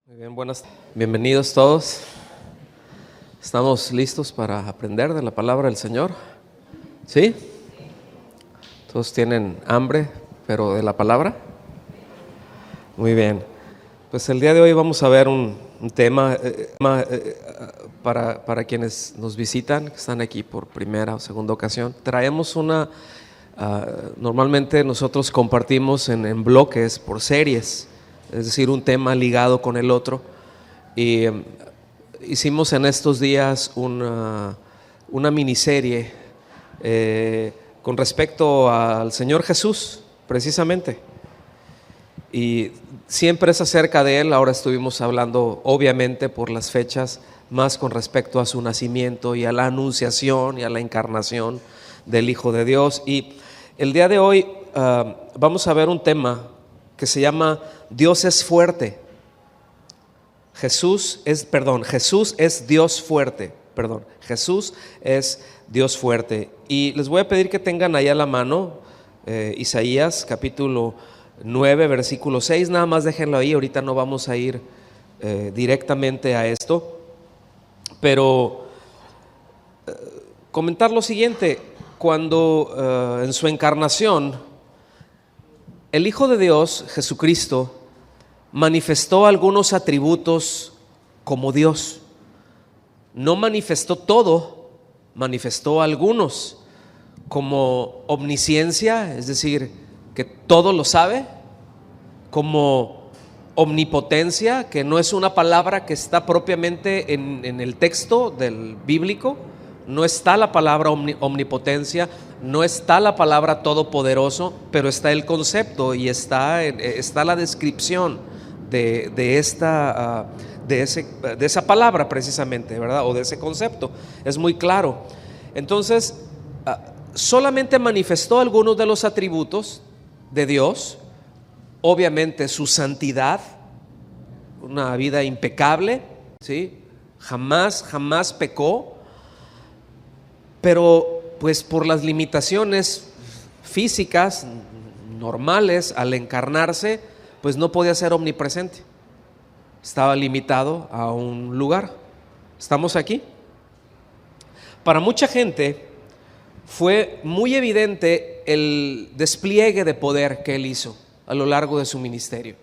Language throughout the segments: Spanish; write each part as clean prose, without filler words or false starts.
Muy bien, bienvenidos todos. ¿Estamos listos para aprender de la palabra del Señor? ¿Sí? ¿Todos tienen hambre, pero de la palabra? Muy bien. Pues el día de hoy vamos a ver un tema para quienes nos visitan, que están aquí por primera o segunda ocasión. Traemos normalmente nosotros compartimos en bloques por series, es decir, un tema ligado con el otro. Y hicimos en estos días una miniserie con respecto al Señor Jesús, precisamente. Y siempre es acerca de Él. Ahora estuvimos hablando, obviamente, por las fechas, más con respecto a su nacimiento y a la anunciación y a la encarnación del Hijo de Dios. Y el día de hoy vamos a ver un tema que se llama Dios es fuerte. Jesús es Dios fuerte. Jesús es Dios fuerte. Y les voy a pedir que tengan ahí a la mano Isaías capítulo 9, versículo 6. Nada más déjenlo ahí, ahorita no vamos a ir directamente a esto. Pero comentar lo siguiente: cuando en su encarnación el Hijo de Dios, Jesucristo, manifestó algunos atributos como Dios. No manifestó todo, manifestó algunos, como omnisciencia, es decir, que todo lo sabe, como omnipotencia, que no es una palabra que está propiamente en el texto del bíblico. No está la palabra omnipotencia, no está la palabra todopoderoso, pero está el concepto y está la descripción de esa palabra precisamente, ¿verdad? O de ese concepto. Es muy claro. Entonces, solamente manifestó algunos de los atributos de Dios. Obviamente su santidad, una vida impecable, ¿sí? Jamás pecó. Pero pues por las limitaciones físicas normales, al encarnarse, pues no podía ser omnipresente. Estaba limitado a un lugar. ¿Estamos aquí? Para mucha gente fue muy evidente el despliegue de poder que él hizo a lo largo de su ministerio.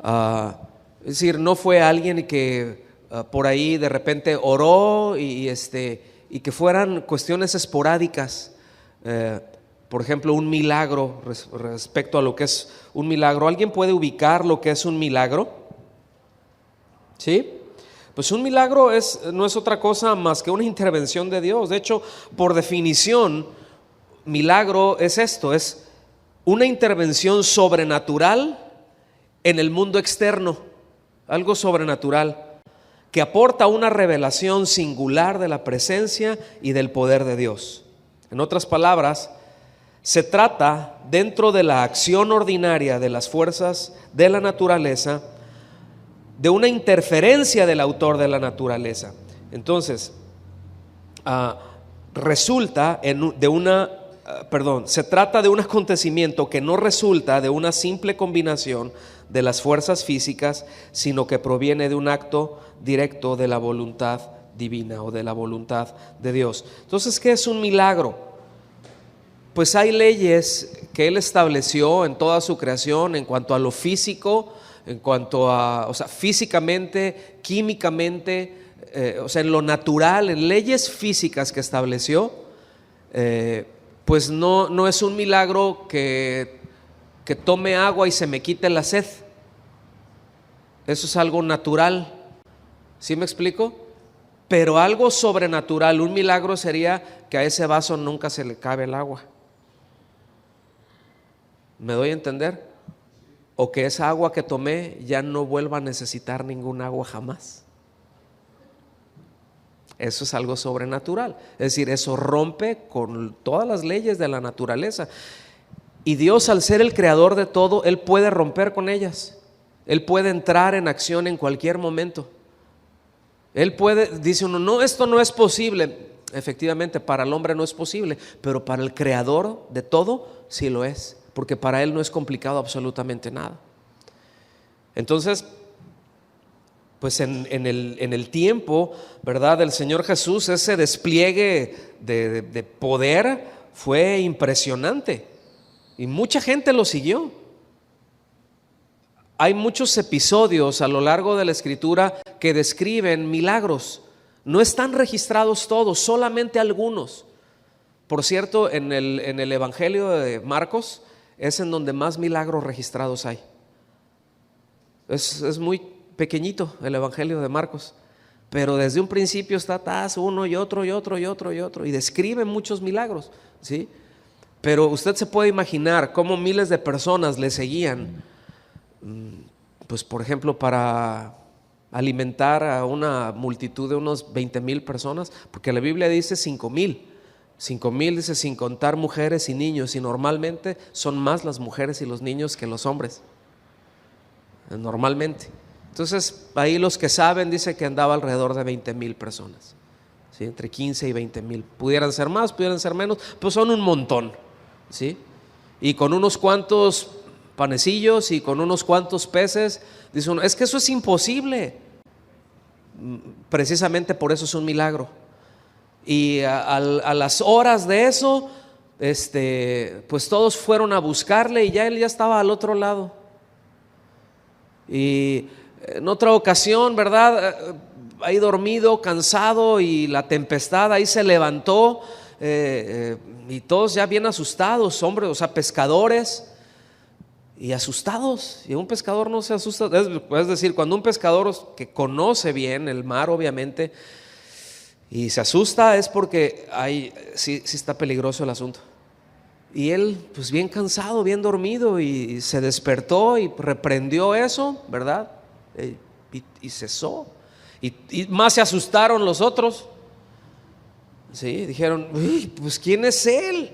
Es decir, no fue alguien que por ahí de repente oró y que fueran cuestiones esporádicas. Por ejemplo, un milagro, respecto a lo que es un milagro. ¿Alguien puede ubicar lo que es un milagro? ¿Sí? Pues un milagro no es otra cosa más que una intervención de Dios. De hecho, por definición, milagro es esto: es una intervención sobrenatural en el mundo externo, algo sobrenatural que aporta una revelación singular de la presencia y del poder de Dios. En otras palabras, se trata, dentro de la acción ordinaria de las fuerzas de la naturaleza, de una interferencia del autor de la naturaleza. Entonces, se trata de un acontecimiento que no resulta de una simple combinación de las fuerzas físicas, sino que proviene de un acto directo de la voluntad divina o de la voluntad de Dios. Entonces, ¿qué es un milagro? Pues hay leyes que Él estableció en toda su creación en cuanto a lo físico, en cuanto a, físicamente, químicamente, en lo natural, en leyes físicas que estableció. Pues no es un milagro que tome agua y se me quite la sed. Eso es algo natural. ¿Sí me explico? Pero algo sobrenatural, un milagro sería que a ese vaso nunca se le cabe el agua. ¿Me doy a entender? O que esa agua que tomé ya no vuelva a necesitar ningún agua jamás. Eso es algo sobrenatural. Es decir, eso rompe con todas las leyes de la naturaleza. Y Dios, al ser el creador de todo, Él puede romper con ellas. Él puede entrar en acción en cualquier momento. Él puede, dice uno, no, esto no es posible. Efectivamente, para el hombre no es posible, pero para el creador de todo sí lo es, porque para Él no es complicado absolutamente nada. Entonces, pues en el tiempo, ¿verdad?, del Señor Jesús, ese despliegue de poder fue impresionante y mucha gente lo siguió. Hay muchos episodios a lo largo de la Escritura que describen milagros. No están registrados todos, solamente algunos. Por cierto, en el Evangelio de Marcos es en donde más milagros registrados hay. Es muy pequeñito el Evangelio de Marcos, pero desde un principio está uno y otro y otro y otro y otro, y describe muchos milagros, ¿sí? Pero usted se puede imaginar cómo miles de personas le seguían, pues por ejemplo para alimentar a una multitud de unos 20,000 personas, porque la Biblia dice 5,000 dice sin contar mujeres y niños, y normalmente son más las mujeres y los niños que los hombres, normalmente. Entonces ahí los que saben dice que andaba alrededor de 20,000 personas, ¿sí? Entre 15 y 20,000, pudieran ser más, pudieran ser menos, pues son un montón, ¿sí? Y con unos cuantos panecillos y con unos cuantos peces, dice uno, es que eso es imposible. Precisamente por eso es un milagro. Y a las horas de eso, pues todos fueron a buscarle y él ya estaba al otro lado. Y en otra ocasión, ¿verdad?, ahí dormido, cansado, y la tempestad ahí se levantó, y todos ya bien asustados, hombres, o sea, pescadores, y asustados. Y un pescador no se asusta, es decir, cuando un pescador que conoce bien el mar, obviamente, y se asusta, es porque sí está peligroso el asunto. Y él, pues bien cansado, bien dormido, y se despertó y reprendió eso, ¿verdad? Y cesó. Y más se asustaron los otros. Sí, dijeron, uy, pues ¿quién es él?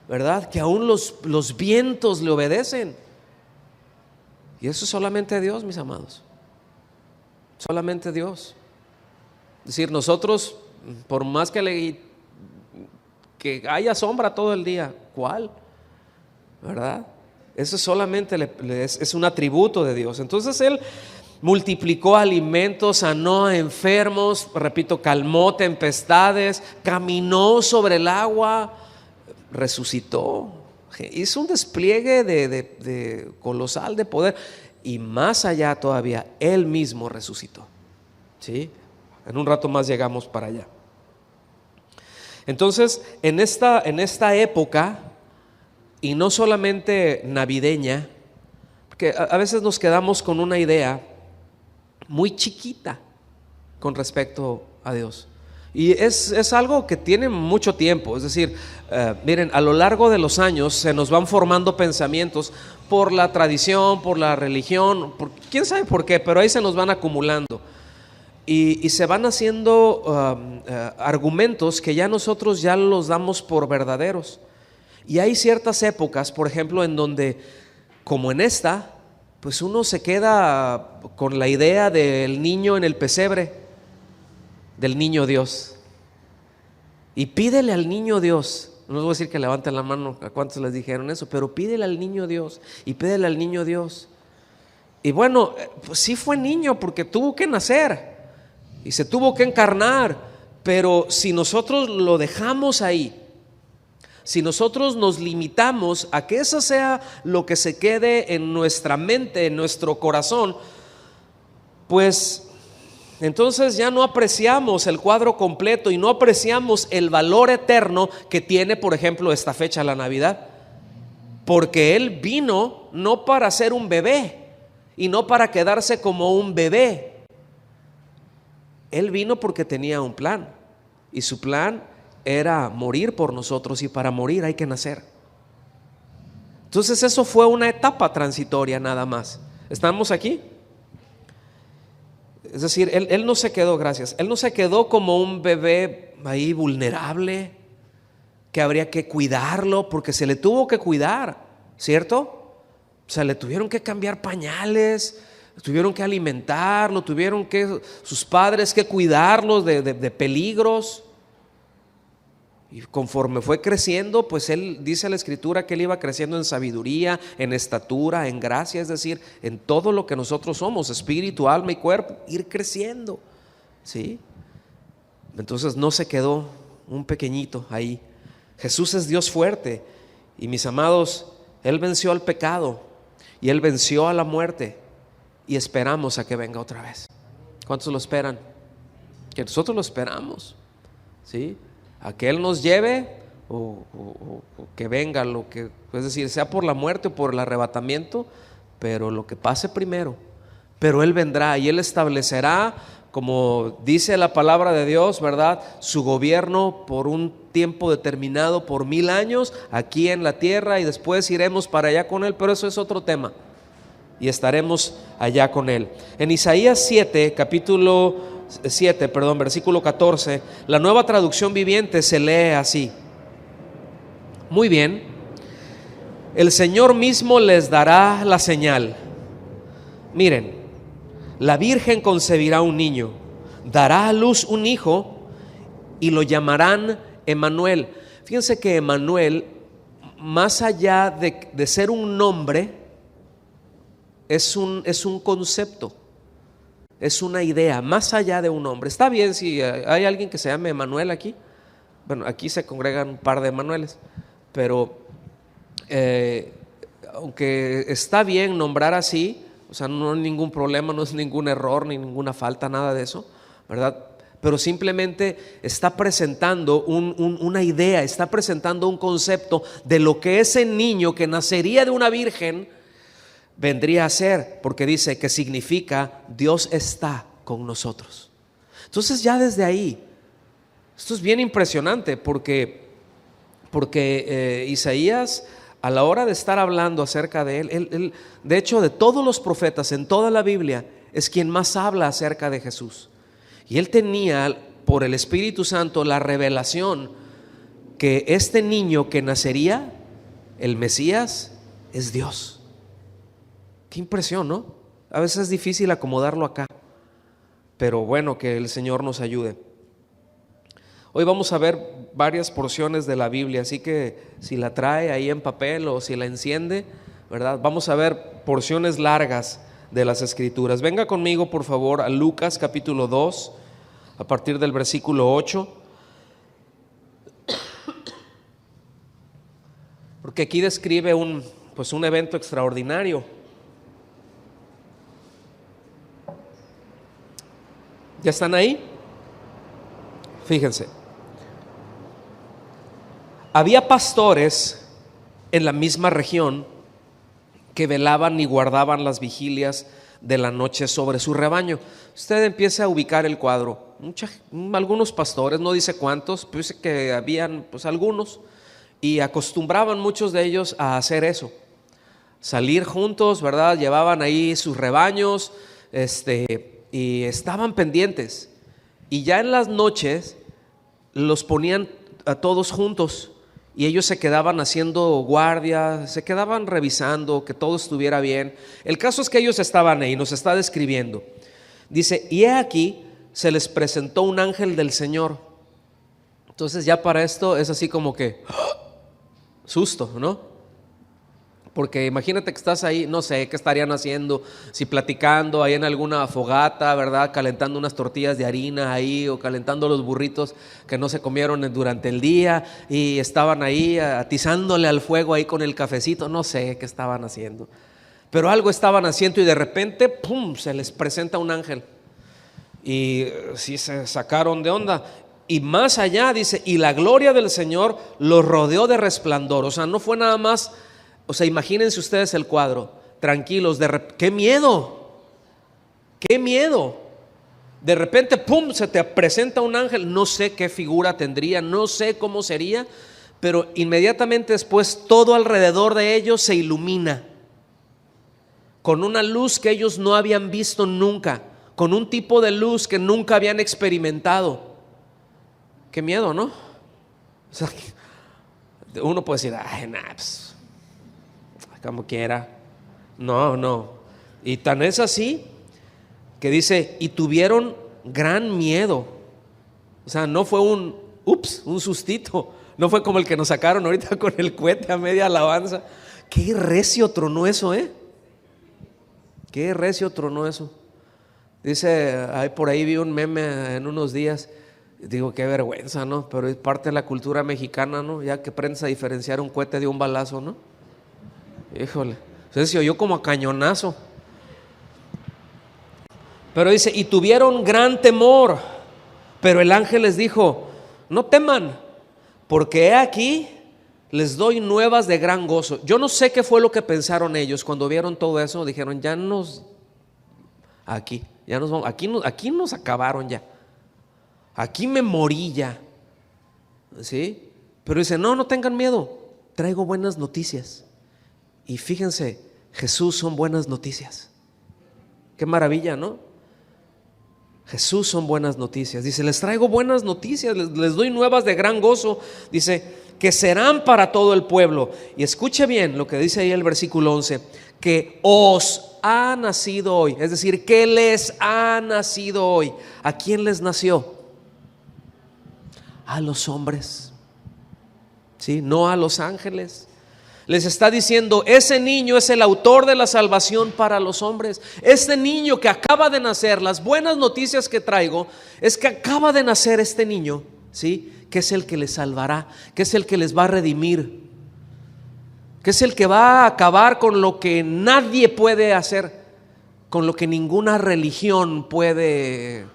¿Verdad? Que aún los vientos le obedecen. Y eso es solamente Dios, mis amados. Solamente Dios. Es decir, nosotros, por más que haya sombra todo el día, ¿cuál? ¿Verdad? Eso solamente es un atributo de Dios. Entonces Él multiplicó alimentos, sanó a enfermos, repito, calmó tempestades, caminó sobre el agua, resucitó. Hizo un despliegue de colosal de poder, y más allá todavía, Él mismo resucitó. ¿Sí? En un rato más llegamos para allá. Entonces, en esta época, y no solamente navideña, porque a veces nos quedamos con una idea muy chiquita con respecto a Dios, y es algo que tiene mucho tiempo. Es decir, miren, a lo largo de los años se nos van formando pensamientos por la tradición, por la religión, quién sabe por qué, pero ahí se nos van acumulando. Y se van haciendo argumentos que ya nosotros ya los damos por verdaderos. Y hay ciertas épocas, por ejemplo, en donde, como en esta, pues uno se queda con la idea del niño en el pesebre, del niño Dios. Y pídele al niño Dios. No les voy a decir que levanten la mano a cuántos les dijeron eso, pero pídele al niño Dios y pídele al niño Dios. Y bueno, pues sí fue niño porque tuvo que nacer y se tuvo que encarnar, pero si nosotros lo dejamos ahí, si nosotros nos limitamos a que eso sea lo que se quede en nuestra mente, en nuestro corazón, pues entonces ya no apreciamos el cuadro completo y no apreciamos el valor eterno que tiene, por ejemplo, esta fecha, la Navidad. Porque Él vino no para ser un bebé y no para quedarse como un bebé. Él vino porque tenía un plan, y su plan era morir por nosotros, y para morir hay que nacer. Entonces eso fue una etapa transitoria nada más. ¿Estamos aquí? Es decir, él no se quedó, Él no se quedó como un bebé ahí vulnerable, que habría que cuidarlo, porque se le tuvo que cuidar, ¿cierto? O sea, le tuvieron que cambiar pañales, tuvieron que alimentarlo, sus padres que cuidarlos de peligros. Y conforme fue creciendo, pues él, dice la Escritura, que él iba creciendo en sabiduría, en estatura, en gracia, es decir, en todo lo que nosotros somos, espíritu, alma y cuerpo, ir creciendo, ¿sí? Entonces no se quedó un pequeñito ahí. Jesús es Dios fuerte, y mis amados, Él venció al pecado y Él venció a la muerte, y esperamos a que venga otra vez. ¿Cuántos lo esperan? Que nosotros lo esperamos, ¿sí? A que Él nos lleve o que venga lo que, es decir, sea por la muerte o por el arrebatamiento, pero lo que pase primero. Pero Él vendrá y Él establecerá, como dice la palabra de Dios, ¿verdad?, su gobierno por un tiempo determinado, por 1000 años aquí en la tierra, y después iremos para allá con Él, pero eso es otro tema, y estaremos allá con Él. En Isaías 7, versículo 14, la Nueva Traducción Viviente se lee así: muy bien, el Señor mismo les dará la señal. Miren, la Virgen concebirá un niño, dará a luz un hijo y lo llamarán Emmanuel. Fíjense que Emmanuel, más allá de ser un nombre, es un concepto, es una idea, más allá de un nombre. Está bien si hay alguien que se llame Emmanuel aquí. Bueno, aquí se congregan un par de Emmanueles, pero aunque está bien nombrar así, o sea, no hay ningún problema, no es ningún error ni ninguna falta, nada de eso, ¿verdad? Pero simplemente está presentando una idea, está presentando un concepto de lo que ese niño que nacería de una virgen vendría a ser, porque dice que significa Dios está con nosotros. Entonces ya desde ahí, esto es bien impresionante, porque Isaías, a la hora de estar hablando acerca de él, de hecho, de todos los profetas en toda la Biblia, es quien más habla acerca de Jesús. Y él tenía por el Espíritu Santo la revelación que este niño que nacería, el Mesías, es Dios. Qué impresión, ¿no? A veces es difícil acomodarlo acá, pero bueno, que el Señor nos ayude. Hoy vamos a ver varias porciones de la Biblia, así que si la trae ahí en papel o si la enciende, ¿verdad?, vamos a ver porciones largas de las Escrituras. Venga conmigo, por favor, a Lucas capítulo 2, a partir del versículo 8. Porque aquí describe un evento extraordinario. ¿Ya están ahí? Fíjense. Había pastores en la misma región que velaban y guardaban las vigilias de la noche sobre su rebaño. Usted empieza a ubicar el cuadro. Algunos pastores, no dice cuántos, pero dice que habían algunos, y acostumbraban muchos de ellos a hacer eso, salir juntos, ¿verdad? Llevaban ahí sus rebaños, y estaban pendientes, y ya en las noches los ponían a todos juntos, y ellos se quedaban haciendo guardia, se quedaban revisando que todo estuviera bien. El caso es que ellos estaban ahí, nos está describiendo. Dice, y he aquí, se les presentó un ángel del Señor. Entonces ya para esto es así como que susto, ¿no? Porque imagínate que estás ahí, no sé qué estarían haciendo, si platicando ahí en alguna fogata, ¿verdad?, calentando unas tortillas de harina ahí, o calentando los burritos que no se comieron durante el día, y estaban ahí atizándole al fuego ahí con el cafecito, no sé qué estaban haciendo, pero algo estaban haciendo, y de repente, ¡pum!, se les presenta un ángel, y sí se sacaron de onda. Y más allá dice, y la gloria del Señor los rodeó de resplandor. O sea, no fue nada más. O sea, imagínense ustedes el cuadro, tranquilos, ¡qué miedo! ¡Qué miedo! De repente, ¡pum!, se te presenta un ángel, no sé qué figura tendría, no sé cómo sería, pero inmediatamente después todo alrededor de ellos se ilumina, con una luz que ellos no habían visto nunca, con un tipo de luz que nunca habían experimentado. ¡Qué miedo!, ¿no? O sea, uno puede decir, ¡ay, pues, como quiera! No. Y tan es así que dice, y tuvieron gran miedo. O sea, no fue Ups, un sustito. No fue como el que nos sacaron ahorita con el cohete a media alabanza. Qué recio tronó eso, Qué recio tronó eso. Dice, por ahí vi un meme en unos días. Digo, qué vergüenza, ¿no? Pero es parte de la cultura mexicana, ¿no? Ya que aprendes a diferenciar un cohete de un balazo, ¿no? Híjole, se oyó como a cañonazo. Pero dice, y tuvieron gran temor. Pero el ángel les dijo, no teman, porque he aquí, les doy nuevas de gran gozo. Yo no sé qué fue lo que pensaron ellos cuando vieron todo eso. Dijeron, aquí nos acabaron ya. Aquí me morí ya. ¿Sí? Pero dice, no tengan miedo, traigo buenas noticias. Y fíjense, Jesús son buenas noticias. Qué maravilla, ¿no? Jesús son buenas noticias. Dice, les traigo buenas noticias, les doy nuevas de gran gozo. Dice, que serán para todo el pueblo. Y escuche bien lo que dice ahí el versículo 11, que os ha nacido hoy, es decir, que les ha nacido hoy. ¿A quién les nació? A los hombres, ¿sí? No a los ángeles. Les está diciendo, ese niño es el autor de la salvación para los hombres. Este niño que acaba de nacer, las buenas noticias que traigo es que acaba de nacer este niño, ¿sí? Que es el que les salvará, que es el que les va a redimir, que es el que va a acabar con lo que nadie puede hacer, con lo que ninguna religión puede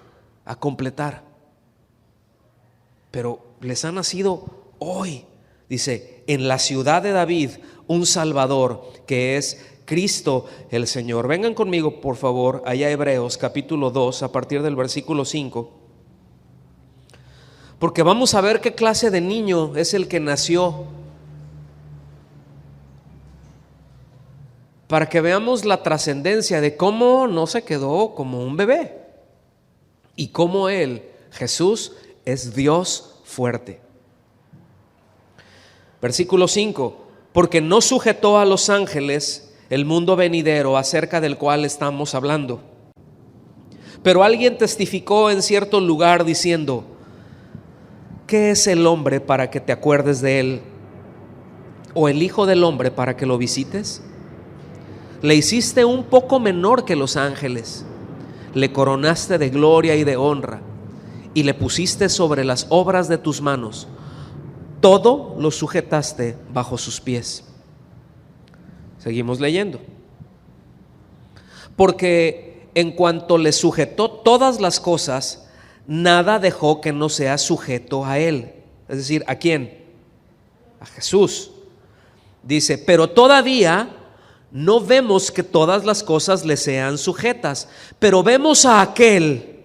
completar. Pero les ha nacido hoy, dice, en la ciudad de David, un Salvador, que es Cristo el Señor. Vengan conmigo, por favor, allá a Hebreos capítulo 2, a partir del versículo 5. Porque vamos a ver qué clase de niño es el que nació, para que veamos la trascendencia de cómo no se quedó como un bebé y cómo Él, Jesús, es Dios fuerte. Versículo 5, porque no sujetó a los ángeles el mundo venidero acerca del cual estamos hablando. Pero alguien testificó en cierto lugar diciendo, ¿qué es el hombre para que te acuerdes de él? ¿O el hijo del hombre para que lo visites? Le hiciste un poco menor que los ángeles, le coronaste de gloria y de honra, y le pusiste sobre las obras de tus manos. Todo lo sujetaste bajo sus pies. Seguimos leyendo. Porque en cuanto le sujetó todas las cosas, nada dejó que no sea sujeto a él. Es decir, ¿a quién? A Jesús. Dice, pero todavía no vemos que todas las cosas le sean sujetas, pero vemos a aquel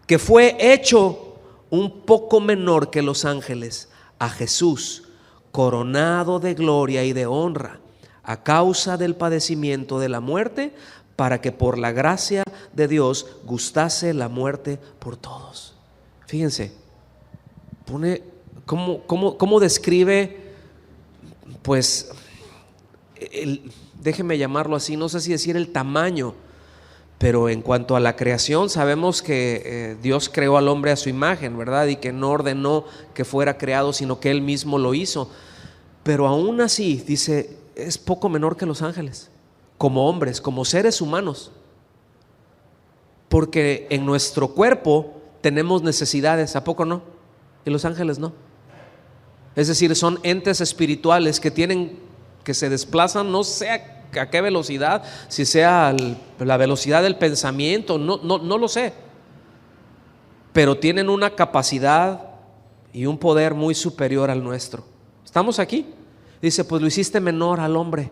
que fue hecho un poco menor que los ángeles, a Jesús, coronado de gloria y de honra, a causa del padecimiento de la muerte, para que por la gracia de Dios gustase la muerte por todos. Fíjense, pone cómo describe, pues, déjeme llamarlo así, no sé si decir el tamaño, pero en cuanto a la creación, sabemos que Dios creó al hombre a su imagen, ¿verdad? Y que no ordenó que fuera creado, sino que Él mismo lo hizo. Pero aún así, dice, es poco menor que los ángeles, como hombres, como seres humanos. Porque en nuestro cuerpo tenemos necesidades, ¿a poco no? Y los ángeles no. Es decir, son entes espirituales que se desplazan, no sé a qué velocidad, si sea la velocidad del pensamiento, no lo sé, pero tienen una capacidad y un poder muy superior al nuestro. ¿Estamos aquí? Dice, pues lo hiciste menor al hombre,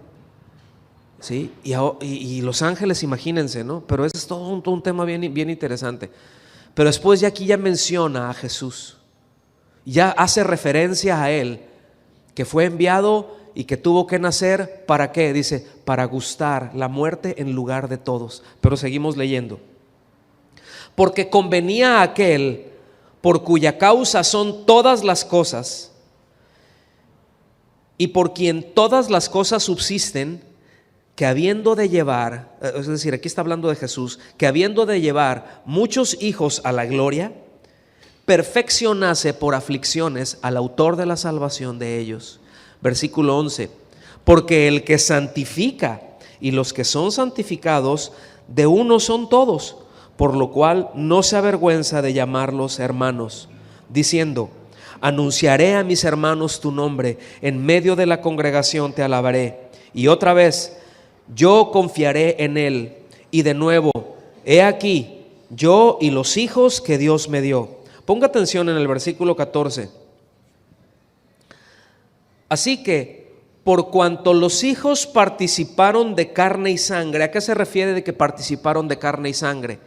¿sí? Y los ángeles, imagínense, ¿no? Pero ese es todo un tema bien interesante. Pero después aquí ya menciona a Jesús, ya hace referencia a Él, que fue enviado y que tuvo que nacer, ¿para qué? Dice, para gustar la muerte en lugar de todos. Pero seguimos leyendo. Porque convenía a aquel por cuya causa son todas las cosas y por quien todas las cosas subsisten, que habiendo de llevar, es decir, aquí está hablando de Jesús, que habiendo de llevar muchos hijos a la gloria, perfeccionase por aflicciones al autor de la salvación de ellos. Versículo 11. Porque el que santifica y los que son santificados, de uno son todos, por lo cual no se avergüenza de llamarlos hermanos, diciendo: anunciaré a mis hermanos tu nombre, en medio de la congregación te alabaré. Y otra vez, yo confiaré en él. Y de nuevo, he aquí, yo y los hijos que Dios me dio. Ponga atención en el versículo 14. Así que, por cuanto los hijos participaron de carne y sangre, ¿a qué se refiere de que participaron de carne y sangre?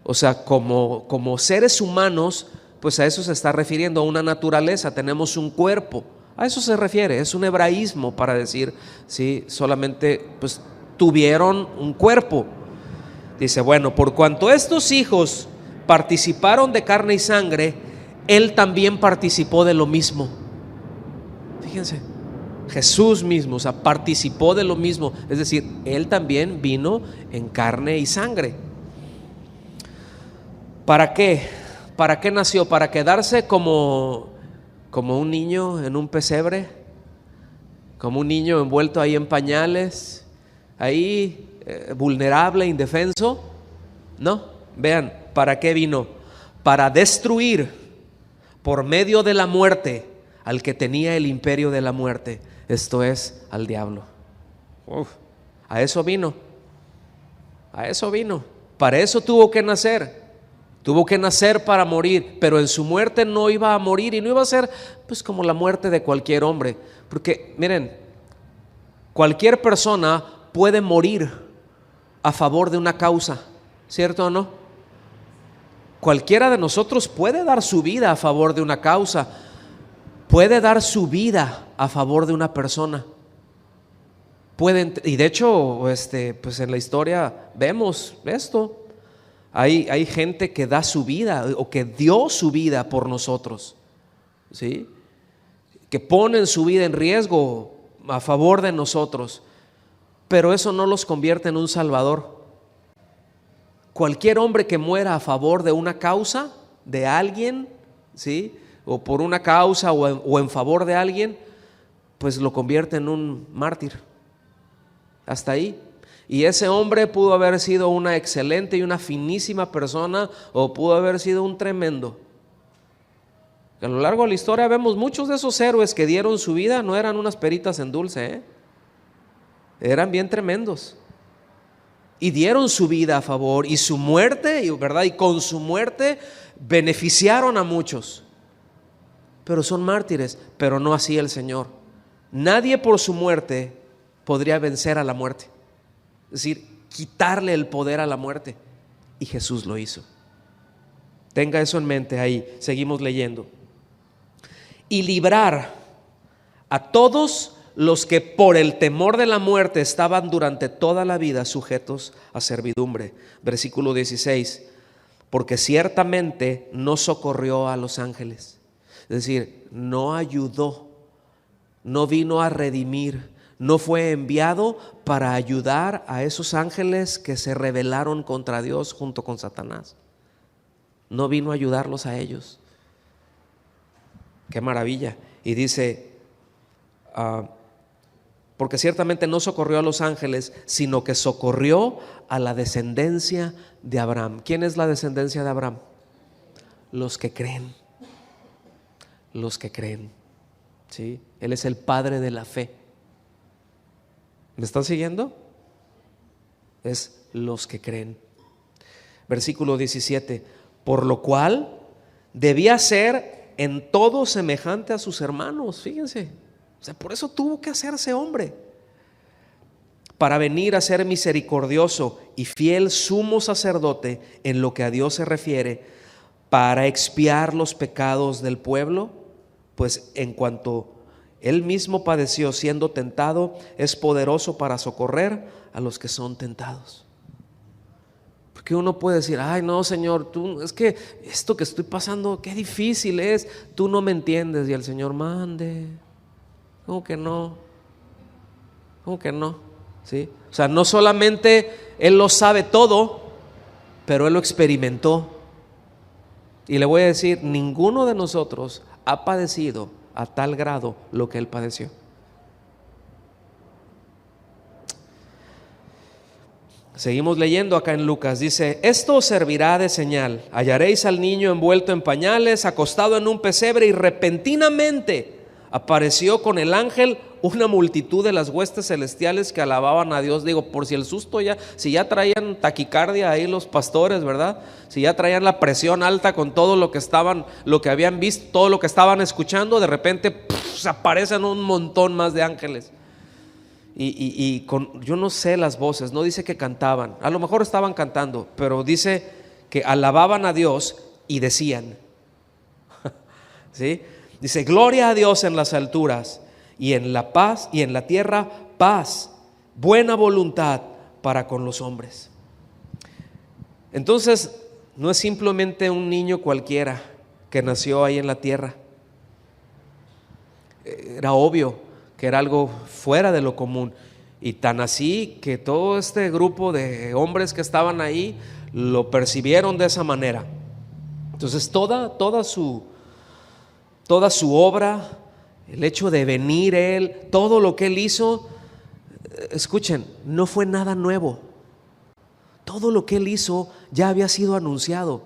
O sea, como seres humanos, pues a eso se está refiriendo, a una naturaleza, tenemos un cuerpo. A eso se refiere, es un hebraísmo para decir, sí, solamente pues tuvieron un cuerpo. Dice, bueno, por cuanto estos hijos participaron de carne y sangre, él también participó de lo mismo. Fíjense, Jesús mismo, o sea, participó de lo mismo, es decir, él también vino en carne y sangre. ¿Para qué? ¿Para qué nació? ¿Para quedarse como un niño en un pesebre? ¿Como un niño envuelto ahí en pañales? Ahí vulnerable, indefenso. No, vean, ¿para qué vino? Para destruir por medio de la muerte al que tenía el imperio de la muerte, esto es, al diablo. A eso vino, a eso vino, para eso tuvo que nacer para morir, pero en su muerte no iba a morir y no iba a ser pues como la muerte de cualquier hombre, porque miren, cualquier persona puede morir a favor de una causa, ¿cierto o no? Cualquiera de nosotros puede dar su vida a favor de una causa, puede dar su vida a favor de una persona. Y de hecho, pues en la historia vemos esto. Hay gente que da su vida o que dio su vida por nosotros, ¿sí? Que ponen su vida en riesgo a favor de nosotros, pero eso no los convierte en un salvador. Cualquier hombre que muera a favor de una causa, de alguien, ¿sí? O por una causa o en favor de alguien, pues lo convierte en un mártir. Hasta ahí. Y ese hombre pudo haber sido una excelente y una finísima persona, o pudo haber sido un tremendo. A lo largo de la historia vemos muchos de esos héroes que dieron su vida, no eran unas peritas en dulce, eran bien tremendos. Y dieron su vida a favor, y su muerte, ¿verdad? Y con su muerte beneficiaron a muchos. Pero son mártires, pero no así el Señor. Nadie por su muerte podría vencer a la muerte. Es decir, quitarle el poder a la muerte. Y Jesús lo hizo. Tenga eso en mente ahí. Seguimos leyendo. Y librar a todos los que por el temor de la muerte estaban durante toda la vida sujetos a servidumbre. Versículo 16. Porque ciertamente no socorrió a los ángeles. Es decir, no ayudó, no vino a redimir, no fue enviado para ayudar a esos ángeles que se rebelaron contra Dios junto con Satanás. No vino a ayudarlos a ellos. Qué maravilla. Y dice, porque ciertamente no socorrió a los ángeles, sino que socorrió a la descendencia de Abraham. ¿Quién es la descendencia de Abraham? Los que creen. Los que creen, ¿sí? Él es el padre de la fe. ¿Me están siguiendo? Es los que creen. Versículo 17. Por lo cual debía ser en todo semejante a sus hermanos. Fíjense, o sea, por eso tuvo que hacerse hombre, para venir a ser misericordioso y fiel sumo sacerdote en lo que a Dios se refiere, para expiar los pecados del pueblo. Pues en cuanto él mismo padeció siendo tentado, es poderoso para socorrer a los que son tentados. Porque uno puede decir, ay no Señor, es que esto que estoy pasando, qué difícil es, tú no me entiendes. Y el Señor, mande. ¿Cómo que no? ¿Cómo que no? ¿Sí? O sea, no solamente Él lo sabe todo, pero Él lo experimentó. Y le voy a decir, ninguno de nosotros ha padecido a tal grado lo que Él padeció. Seguimos leyendo acá en Lucas, dice: esto os servirá de señal, hallaréis al niño envuelto en pañales, acostado en un pesebre, y repentinamente apareció con el ángel una multitud de las huestes celestiales que alababan a Dios. Digo, por si el susto si ya traían taquicardia ahí los pastores, ¿verdad? Si ya traían la presión alta con todo lo que habían visto, todo lo que estaban escuchando, de repente se aparecen un montón más de ángeles. Yo no sé las voces, no dice que cantaban, a lo mejor estaban cantando, pero dice que alababan a Dios y decían, ¿sí? Dice: gloria a Dios en las alturas, y en la paz, y en la tierra paz, buena voluntad para con los hombres. Entonces, no es simplemente un niño cualquiera que nació ahí en la tierra. Era obvio que era algo fuera de lo común, y tan así que todo este grupo de hombres que estaban ahí lo percibieron de esa manera. Entonces toda su obra, el hecho de venir Él, todo lo que Él hizo, escuchen, no fue nada nuevo. Todo lo que Él hizo ya había sido anunciado.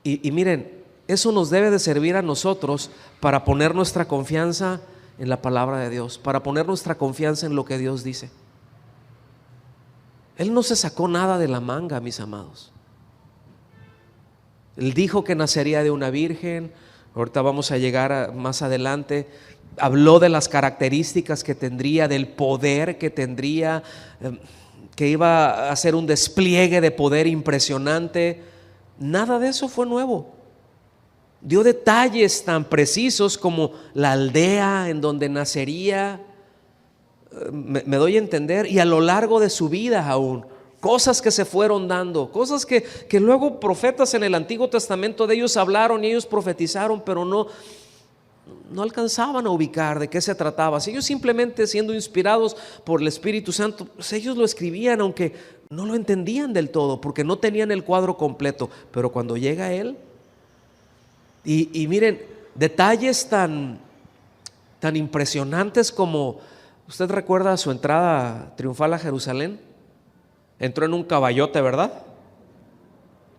Y miren, eso nos debe de servir a nosotros para poner nuestra confianza en la palabra de Dios, para poner nuestra confianza en lo que Dios dice. Él no se sacó nada de la manga, mis amados. Él dijo que nacería de una virgen. Ahorita vamos a llegar más adelante. Habló de las características que tendría, del poder que tendría, que iba a hacer un despliegue de poder impresionante. Nada de eso fue nuevo. Dio detalles tan precisos como la aldea en donde nacería, me doy a entender, y a lo largo de su vida aún, cosas que se fueron dando, cosas que luego profetas en el Antiguo Testamento de ellos hablaron y ellos profetizaron, pero no alcanzaban a ubicar de qué se trataba. Si ellos simplemente, siendo inspirados por el Espíritu Santo, pues ellos lo escribían, aunque no lo entendían del todo, porque no tenían el cuadro completo. Pero cuando llega Él, y miren, detalles tan impresionantes como, ¿usted recuerda su entrada triunfal a Jerusalén? Entró en un caballote, ¿verdad?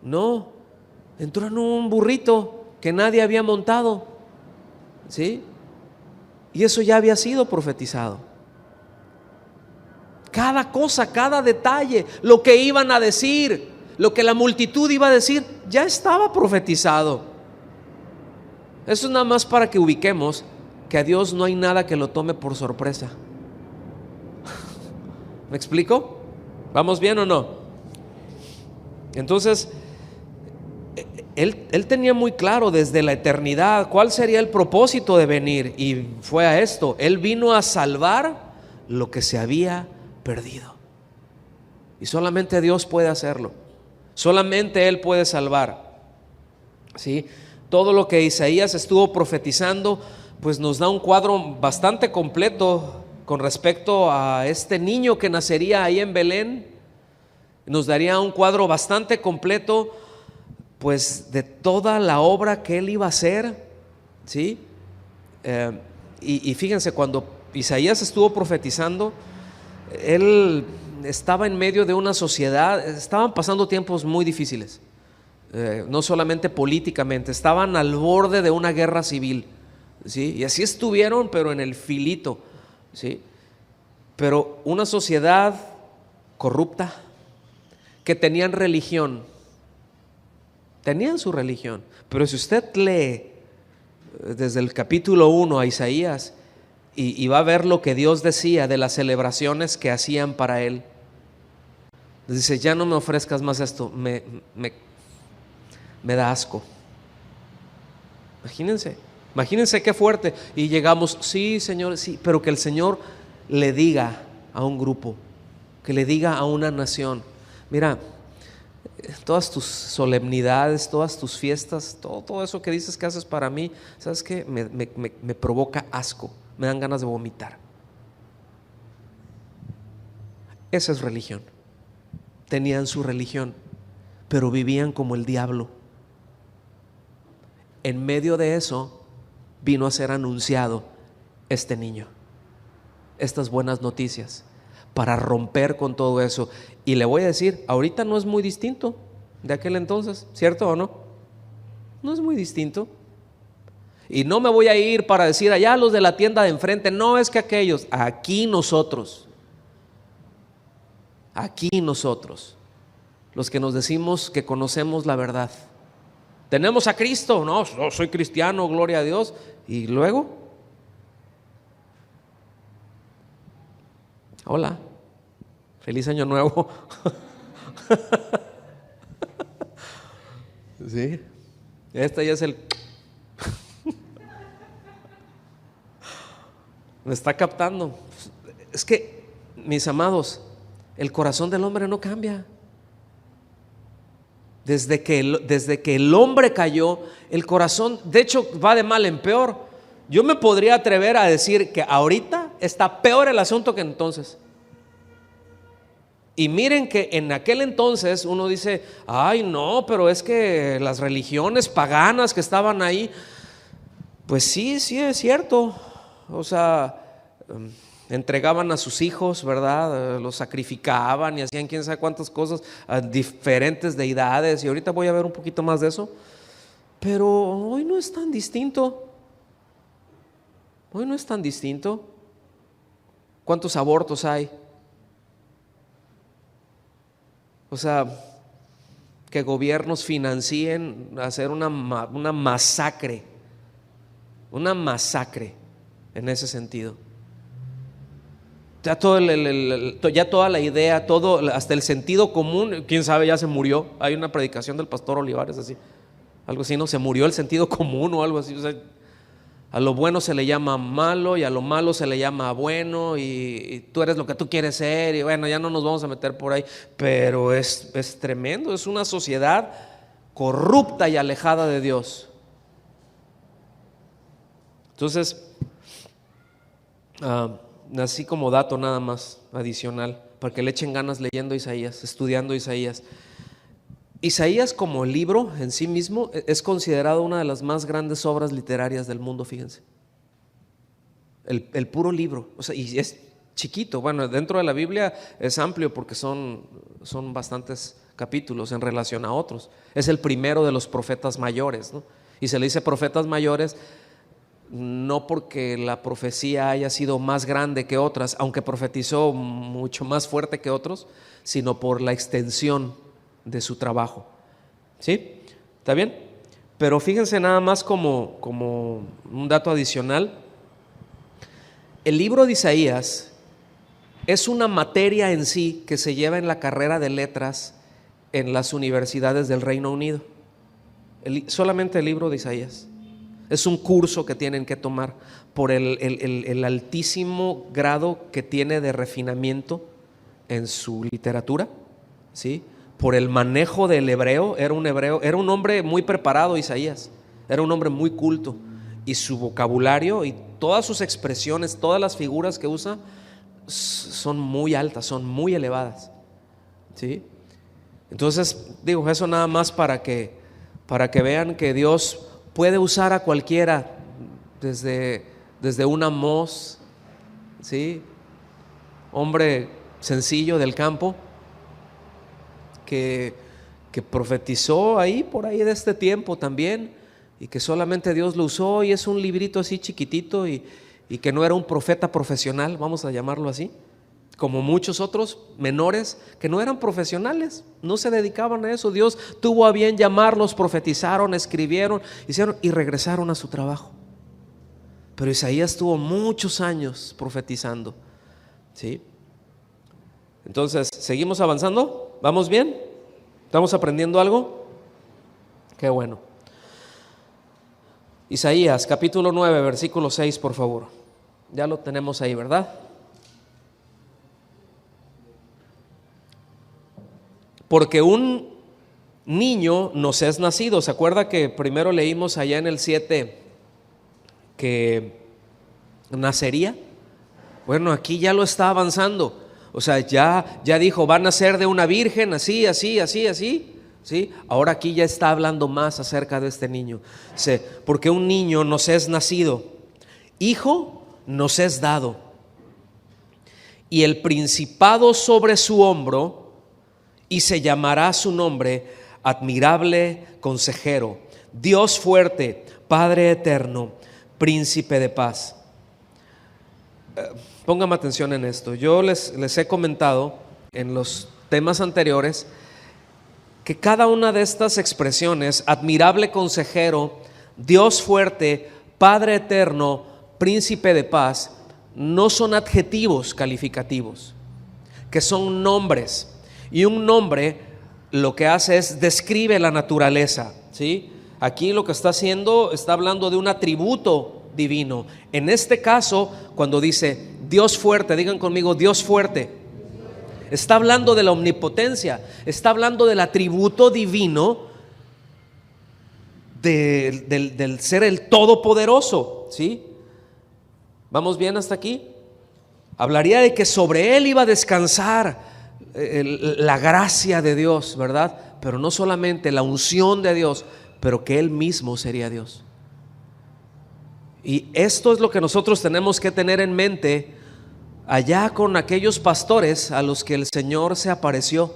No, entró en un burrito que nadie había montado, ¿sí? Y eso ya había sido profetizado. Cada cosa, cada detalle, lo que iban a decir, lo que la multitud iba a decir, ya estaba profetizado. Eso es nada más para que ubiquemos que a Dios no hay nada que lo tome por sorpresa. ¿Me explico? ¿Vamos bien o no? Entonces, él tenía muy claro desde la eternidad cuál sería el propósito de venir, y fue a esto. Él vino a salvar lo que se había perdido. Y solamente Dios puede hacerlo. Solamente Él puede salvar. ¿Sí? Todo lo que Isaías estuvo profetizando, pues nos da un cuadro bastante completo con respecto a este niño que nacería ahí en Belén. Nos daría un cuadro bastante completo, pues, de toda la obra que Él iba a hacer, ¿sí? Y fíjense, cuando Isaías estuvo profetizando, él estaba en medio de una sociedad, estaban pasando tiempos muy difíciles. No solamente políticamente, estaban al borde de una guerra civil, ¿sí? Y así estuvieron, pero en el filito, ¿sí? Pero una sociedad corrupta, que tenían religión, tenían su religión. Pero si usted lee desde el capítulo 1 a Isaías, y va a ver lo que Dios decía de las celebraciones que hacían para Él, dice: ya no me ofrezcas más esto, me da asco. Imagínense qué fuerte. Y llegamos, sí, Señor, sí, pero que el Señor le diga a un grupo, que le diga a una nación: mira, todas tus solemnidades, todas tus fiestas, todo eso que dices que haces para mí, ¿sabes qué? Me provoca asco, me dan ganas de vomitar. Esa es religión. Tenían su religión, pero vivían como el diablo. en medio de eso vino a ser anunciado este niño, estas buenas noticias, para romper con todo eso. Y le voy a decir, ahorita no es muy distinto de aquel entonces, ¿cierto o no? No es muy distinto. Y no me voy a ir para decir allá los de la tienda de enfrente, no, es que aquellos, aquí nosotros, los que nos decimos que conocemos la verdad. Tenemos a Cristo, no, soy cristiano, gloria a Dios. Y luego, hola, feliz año nuevo. Sí, este ya es el... ¿Me está captando? Es que, mis amados, el corazón del hombre no cambia. Desde que el hombre cayó, el corazón, de hecho, va de mal en peor. Yo me podría atrever a decir que ahorita está peor el asunto que entonces. Y miren que en aquel entonces uno dice, ay no, pero es que las religiones paganas que estaban ahí, pues sí es cierto. O sea, entregaban a sus hijos, ¿verdad? Los sacrificaban y hacían quién sabe cuántas cosas a diferentes deidades. Y ahorita voy a ver un poquito más de eso. Pero hoy no es tan distinto. Hoy no es tan distinto. ¿Cuántos abortos hay? O sea, que gobiernos financien hacer una masacre. Una masacre en ese sentido. Ya ya toda la idea, todo, hasta el sentido común, quién sabe, ya se murió. Hay una predicación del pastor Olivares así, algo así, ¿no? Se murió el sentido común o algo así. O sea, a lo bueno se le llama malo y a lo malo se le llama bueno, y tú eres lo que tú quieres ser, y bueno, ya no nos vamos a meter por ahí. Pero es tremendo, es una sociedad corrupta y alejada de Dios. Entonces, así como dato nada más adicional, para que le echen ganas leyendo Isaías, estudiando Isaías. Isaías como libro en sí mismo es considerado una de las más grandes obras literarias del mundo, fíjense. El puro libro, o sea, y es chiquito. Bueno, dentro de la Biblia es amplio porque son bastantes capítulos en relación a otros. Es el primero de los profetas mayores, ¿no? Y se le dice profetas mayores no porque la profecía haya sido más grande que otras, aunque profetizó mucho más fuerte que otros, sino por la extensión de su trabajo. ¿Sí? ¿Está bien? Pero fíjense nada más como un dato adicional. El libro de Isaías es una materia en sí que se lleva en la carrera de letras en las universidades del Reino Unido. Solamente el libro de Isaías. Es un curso que tienen que tomar por el altísimo grado que tiene de refinamiento en su literatura, ¿sí? Por el manejo del hebreo. Era un hombre muy preparado, Isaías. Era un hombre muy culto. Y su vocabulario y todas sus expresiones, todas las figuras que usa son muy altas, son muy elevadas, ¿sí? Entonces, digo, eso nada más para que vean que Dios puede usar a cualquiera, desde un Amós, ¿sí? Hombre sencillo del campo, que profetizó por ahí de este tiempo también, y que solamente Dios lo usó, y es un librito así chiquitito, y que no era un profeta profesional, vamos a llamarlo así, como muchos otros menores que no eran profesionales, no se dedicaban a eso. Dios tuvo a bien llamarlos, profetizaron, escribieron, hicieron y regresaron a su trabajo. Pero Isaías tuvo muchos años profetizando, ¿sí? Entonces, ¿seguimos avanzando? ¿Vamos bien? ¿Estamos aprendiendo algo? Qué bueno. Isaías capítulo 9, versículo 6, por favor. Ya lo tenemos ahí, ¿verdad? Porque un niño nos es nacido. ¿Se acuerda que primero leímos allá en el 7 que nacería? Bueno, aquí ya lo está avanzando. O sea, ya dijo, van a ser de una virgen, así, así, así, así. ¿sí? Ahora aquí ya está hablando más acerca de este niño. Dice, porque un niño nos es nacido, hijo nos es dado, y el principado sobre su hombro, y se llamará su nombre admirable consejero, Dios fuerte, Padre eterno, príncipe de paz. Póngame atención en esto. Yo les he comentado en los temas anteriores que cada una de estas expresiones, admirable consejero, Dios fuerte, Padre eterno, príncipe de paz, no son adjetivos calificativos, que son nombres. Y un nombre lo que hace es describe la naturaleza, ¿sí? Aquí lo que está haciendo, está hablando de un atributo divino. En este caso, cuando dice Dios fuerte, digan conmigo, Dios fuerte, está hablando de la omnipotencia, está hablando del atributo divino del ser el todopoderoso, ¿sí? ¿Vamos bien hasta aquí? Hablaría de que sobre él iba a descansar la gracia de Dios, ¿verdad? Pero no solamente la unción de Dios, pero que él mismo sería Dios. Y esto es lo que nosotros tenemos que tener en mente allá con aquellos pastores a los que el Señor se apareció,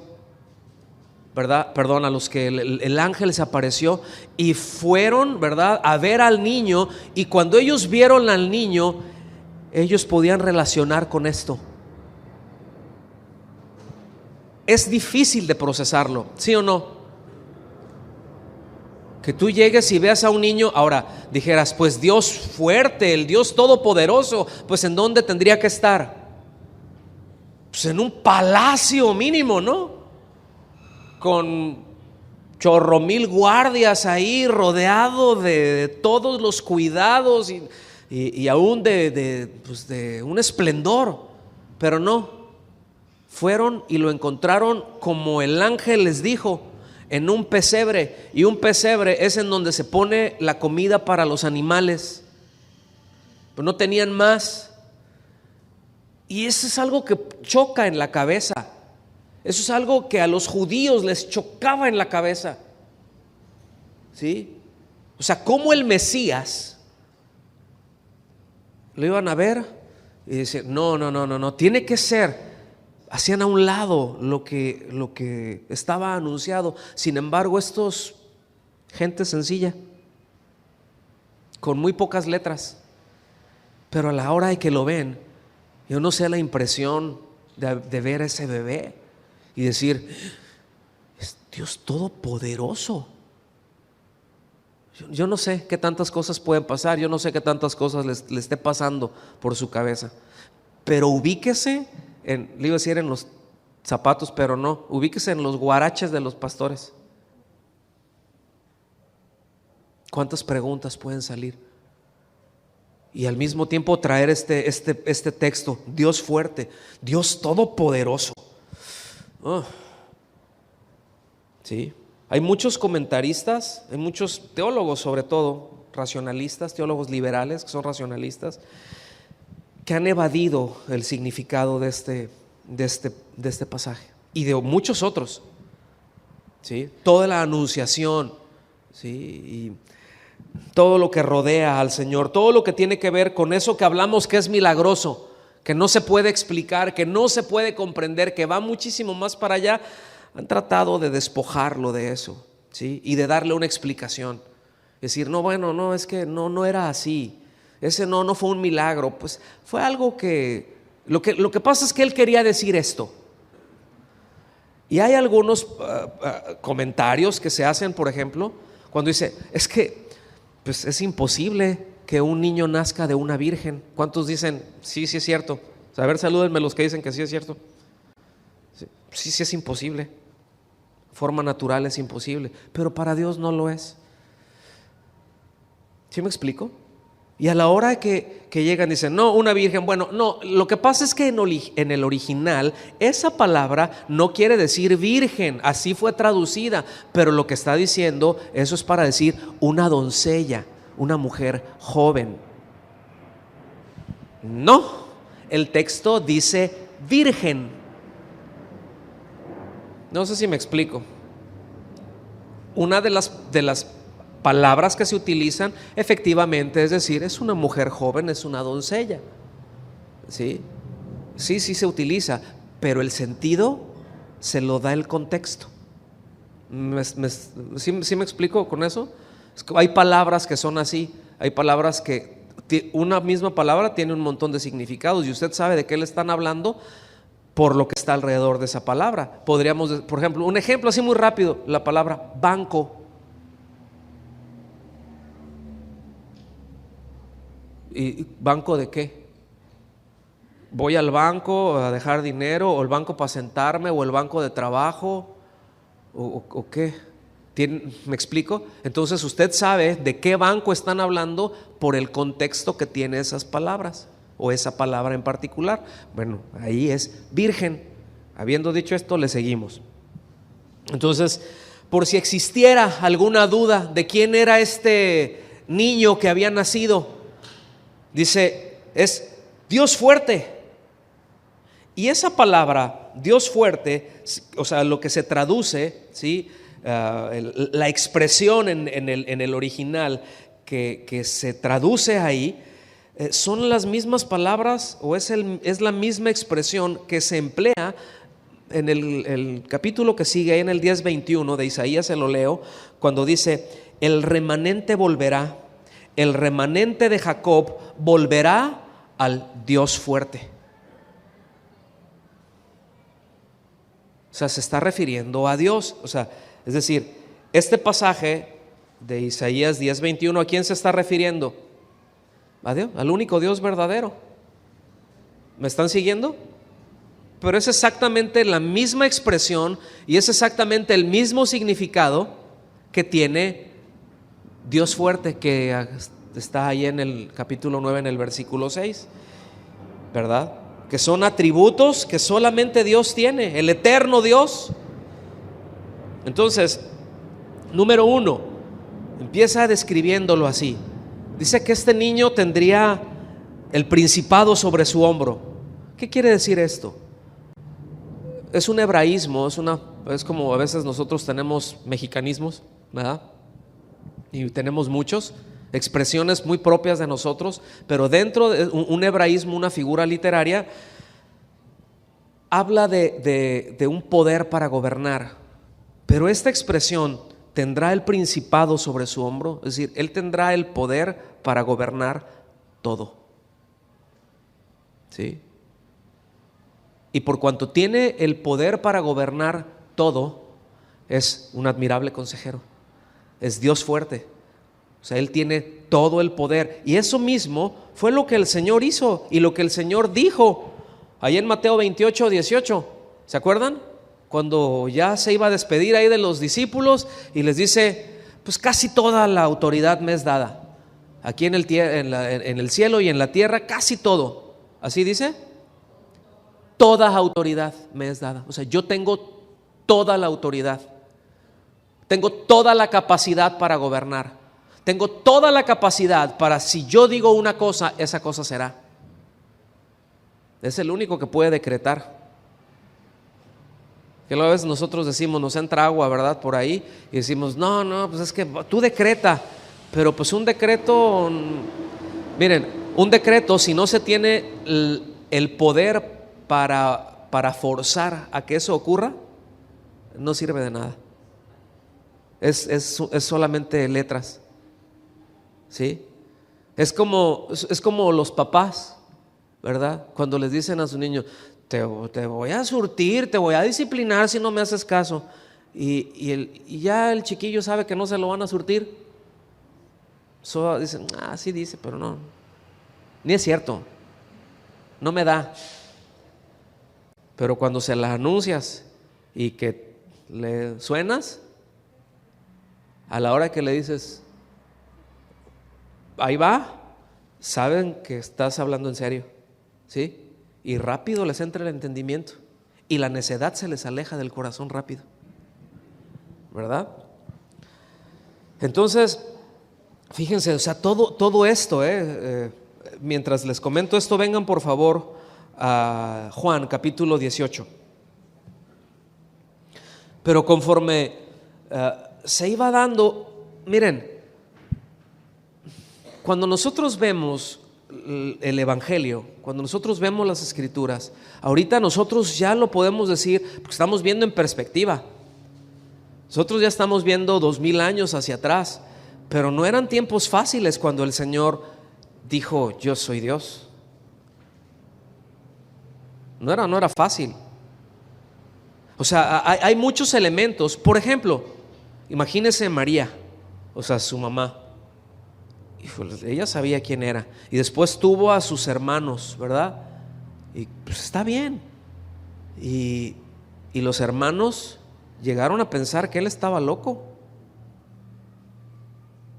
¿verdad? Perdón, a los que el ángel se apareció y fueron, ¿verdad?, a ver al niño, y cuando ellos vieron al niño, ellos podían relacionar con esto. Es difícil de procesarlo, ¿sí o no? Que tú llegues y veas a un niño, ahora dijeras, pues Dios fuerte, el Dios todopoderoso, pues ¿en dónde tendría que estar? Pues en un palacio mínimo, ¿no? Con chorro mil guardias ahí, rodeado de todos los cuidados y aún pues de un esplendor. Pero no, fueron y lo encontraron como el ángel les dijo, en un pesebre. Y un pesebre es en donde se pone la comida para los animales, pero no tenían más. Y eso es algo que choca en la cabeza. Eso es algo que a los judíos les chocaba en la cabeza, ¿sí? O sea, cómo el Mesías lo iban a ver y decían, no, tiene que ser. Hacían a un lado lo que estaba anunciado. Sin embargo, estos gente sencilla, con muy pocas letras, pero a la hora de que lo ven, yo no sé la impresión de ver a ese bebé y decir, es Dios todopoderoso. Yo no sé qué tantas cosas pueden pasar, yo no sé qué tantas cosas le esté pasando por su cabeza, pero ubíquese le iba a decir en los zapatos, pero no, ubíquese en los guaraches de los pastores. ¿Cuántas preguntas pueden salir? Y al mismo tiempo traer este texto, Dios fuerte, Dios todopoderoso. Sí, hay muchos comentaristas, hay muchos teólogos, sobre todo racionalistas, teólogos liberales que son racionalistas, que han evadido el significado de este pasaje y de muchos otros, ¿sí? Toda la anunciación, ¿sí? Y todo lo que rodea al Señor, todo lo que tiene que ver con eso que hablamos que es milagroso, que no se puede explicar, que no se puede comprender, que va muchísimo más para allá, han tratado de despojarlo de eso, ¿sí? Y de darle una explicación, decir, no, es que no era así. Ese no fue un milagro, pues fue algo que lo que pasa es que él quería decir esto. Y hay algunos comentarios que se hacen, por ejemplo, cuando dice, es que pues es imposible que un niño nazca de una virgen. ¿Cuántos dicen, sí es cierto? A ver, salúdenme los que dicen que sí es cierto. Sí es imposible. Forma natural es imposible, pero para Dios no lo es. ¿Sí me explico? Y a la hora que llegan dicen, no, una virgen, bueno, no, lo que pasa es que en el original esa palabra no quiere decir virgen, así fue traducida, pero lo que está diciendo, eso es para decir una doncella, una mujer joven. No, el texto dice virgen. No sé si me explico. una de las palabras que se utilizan efectivamente, es decir, es una mujer joven, es una doncella. ¿Sí? Sí se utiliza, pero el sentido se lo da el contexto. ¿Sí me explico con eso? Hay palabras que son así, hay palabras que una misma palabra tiene un montón de significados y usted sabe de qué le están hablando por lo que está alrededor de esa palabra. Podríamos, por ejemplo, un ejemplo así muy rápido, la palabra banco. ¿Y banco de qué? ¿Voy al banco a dejar dinero, o el banco para sentarme, o el banco de trabajo, o qué? ¿Me explico? Entonces usted sabe de qué banco están hablando por el contexto que tiene esas palabras, o esa palabra en particular. Bueno, ahí es virgen. Habiendo dicho esto, le seguimos. Entonces, por si existiera alguna duda de quién era este niño que había nacido, dice, es Dios fuerte. Y esa palabra, Dios fuerte, o sea, lo que se traduce, ¿sí? La expresión en el original que se traduce ahí, son las mismas palabras, o es la misma expresión que se emplea en el capítulo que sigue, ahí en el 10:21 de Isaías, se lo leo, cuando dice, el remanente volverá, el remanente de Jacob volverá al Dios fuerte. O sea, se está refiriendo a Dios. O sea, es decir, este pasaje de Isaías 10:21, ¿a quién se está refiriendo? A Dios, al único Dios verdadero. ¿Me están siguiendo? Pero es exactamente la misma expresión y es exactamente el mismo significado que tiene Dios fuerte, que está ahí en el capítulo 9, en el versículo 6, ¿verdad? Que son atributos que solamente Dios tiene, el eterno Dios. Entonces, número 1, empieza describiéndolo así. Dice que este niño tendría el principado sobre su hombro. ¿Qué quiere decir esto? Es un hebraísmo, es como a veces nosotros tenemos mexicanismos, ¿verdad? Y tenemos muchos, expresiones muy propias de nosotros, pero dentro de un hebraísmo, una figura literaria, habla de un poder para gobernar. Pero esta expresión, tendrá el principado sobre su hombro, es decir, él tendrá el poder para gobernar todo. ¿Sí? Y por cuanto tiene el poder para gobernar todo, es un admirable consejero, es Dios fuerte. O sea, Él tiene todo el poder. Y eso mismo fue lo que el Señor hizo y lo que el Señor dijo ahí en Mateo 28:18. ¿Se acuerdan? Cuando ya se iba a despedir ahí de los discípulos y les dice, pues casi toda la autoridad me es dada. Aquí en el cielo y en la tierra, casi todo. ¿Así dice? Toda autoridad me es dada. O sea, yo tengo toda la autoridad. Tengo toda la capacidad para gobernar. Tengo toda la capacidad para, si yo digo una cosa, esa cosa será. Es el único que puede decretar. Que a veces nosotros decimos, nos entra agua, ¿verdad? Por ahí, y decimos, no, pues es que tú decreta. Pero pues un decreto, miren, un decreto, si no se tiene el poder para forzar a que eso ocurra, no sirve de nada. Es solamente letras. ¿Sí? Es como los papás, ¿verdad? Cuando les dicen a su niño, te voy a surtir, te voy a disciplinar si no me haces caso. Y ya el chiquillo sabe que no se lo van a surtir. Solo dicen, sí dice, pero no. Ni es cierto. No me da. Pero cuando se las anuncias y que le suenas, a la hora que le dices, ahí va, saben que estás hablando en serio, ¿sí? Y rápido les entra el entendimiento y la necedad se les aleja del corazón rápido, ¿verdad? Entonces, fíjense, o sea, todo esto, mientras les comento esto, vengan por favor a Juan capítulo 18. Pero conforme se iba dando. Miren, cuando nosotros vemos el Evangelio, cuando nosotros vemos las Escrituras, ahorita nosotros ya lo podemos decir porque estamos viendo en perspectiva. Nosotros ya estamos viendo 2000 años hacia atrás, pero no eran tiempos fáciles cuando el Señor dijo: yo soy Dios. No era fácil. O sea, hay muchos elementos. Por ejemplo, imagínese María, o sea, su mamá. Híjole, ella sabía quién era. Y después tuvo a sus hermanos, ¿verdad? Y pues está bien. Y los hermanos llegaron a pensar que él estaba loco.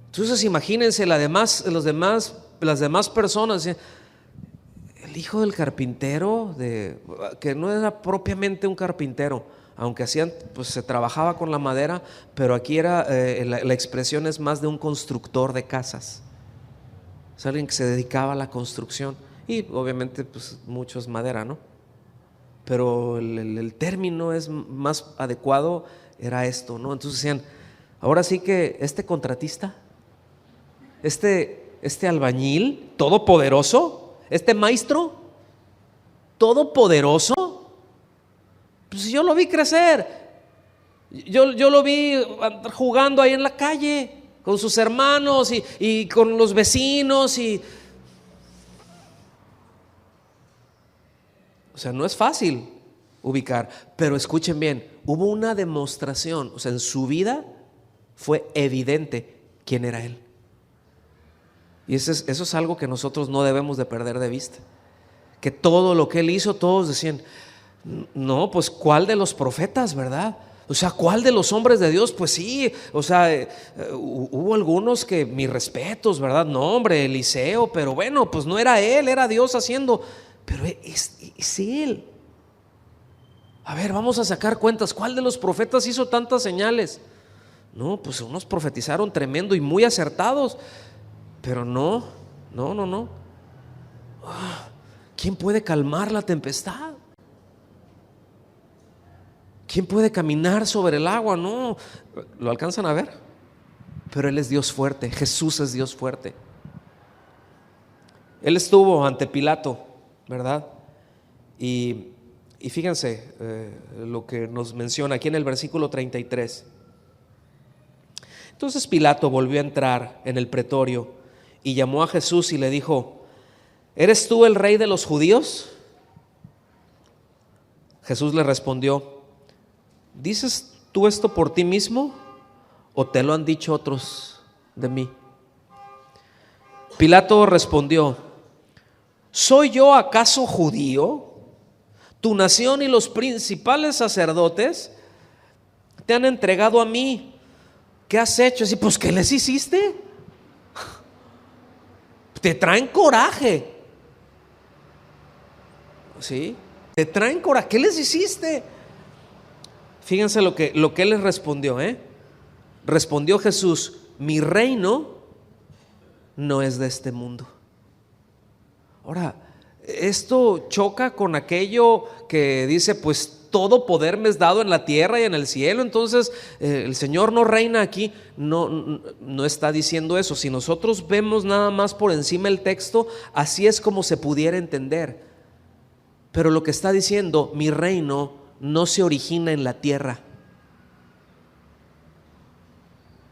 Entonces imagínense las demás personas. El hijo del carpintero, que no era propiamente un carpintero, aunque pues se trabajaba con la madera, pero aquí era la expresión es más de un constructor de casas. Es alguien que se dedicaba a la construcción, y obviamente pues mucho es madera, ¿no? Pero el término es más adecuado, era esto, ¿no? Entonces decían, ahora sí que este contratista, este albañil todopoderoso, este maestro todopoderoso, pues yo lo vi crecer, yo lo vi jugando ahí en la calle con sus hermanos y con los vecinos o sea, no es fácil ubicar, pero escuchen bien, hubo una demostración, o sea, en su vida fue evidente quién era él. Y eso es algo que nosotros no debemos de perder de vista. Que todo lo que él hizo, todos decían, no, pues ¿cuál de los profetas, verdad? O sea, ¿cuál de los hombres de Dios? Pues sí, o sea, hubo algunos que mis respetos, ¿verdad? No, hombre, Eliseo, pero bueno, pues no era él, era Dios haciendo. Pero es él. A ver, vamos a sacar cuentas. ¿Cuál de los profetas hizo tantas señales? No, pues unos profetizaron tremendo y muy acertados. Pero no. ¿Quién puede calmar la tempestad? ¿Quién puede caminar sobre el agua? No, ¿lo alcanzan a ver? Pero Él es Dios fuerte, Jesús es Dios fuerte. Él estuvo ante Pilato, ¿verdad? Y fíjense lo que nos menciona aquí en el versículo 33. Entonces Pilato volvió a entrar en el pretorio y llamó a Jesús y le dijo: ¿eres tú el rey de los judíos? Jesús le respondió: ¿dices tú esto por ti mismo o te lo han dicho otros de mí? Pilato respondió: ¿soy yo acaso judío? Tu nación y los principales sacerdotes te han entregado a mí. ¿Qué has hecho? Y pues, ¿qué les hiciste? Te traen coraje. ¿Sí? Te traen coraje. ¿Qué les hiciste? Fíjense lo que él les respondió, Respondió Jesús: mi reino no es de este mundo. Ahora, esto choca con aquello que dice, pues todo poder me es dado en la tierra y en el cielo. Entonces el Señor no reina aquí. No está diciendo eso. Si nosotros vemos nada más por encima el texto, así es como se pudiera entender. Pero lo que está diciendo, mi reino no se origina en la tierra.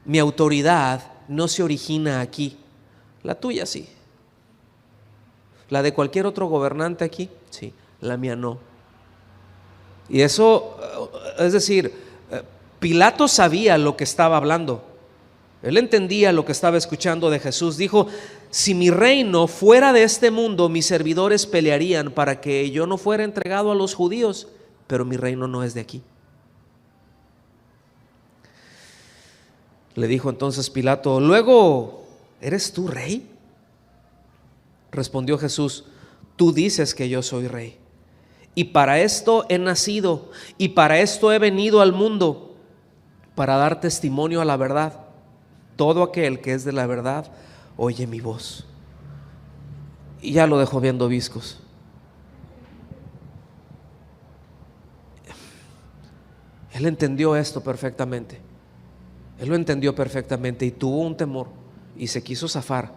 Mi autoridad no se origina aquí. La tuya sí. La de cualquier otro gobernante aquí, sí. La mía no. Y eso, es decir, Pilato sabía lo que estaba hablando. Él entendía lo que estaba escuchando de Jesús. Dijo: si mi reino fuera de este mundo, mis servidores pelearían para que yo no fuera entregado a los judíos, pero mi reino no es de aquí. Le dijo entonces Pilato: luego, ¿eres tú rey? Respondió Jesús: tú dices que yo soy rey. Y para esto he nacido y para esto he venido al mundo, para dar testimonio a la verdad. Todo aquel que es de la verdad oye mi voz. Y ya lo dejó viendo viscos. Él entendió esto perfectamente. Él lo entendió perfectamente y tuvo un temor y se quiso zafar,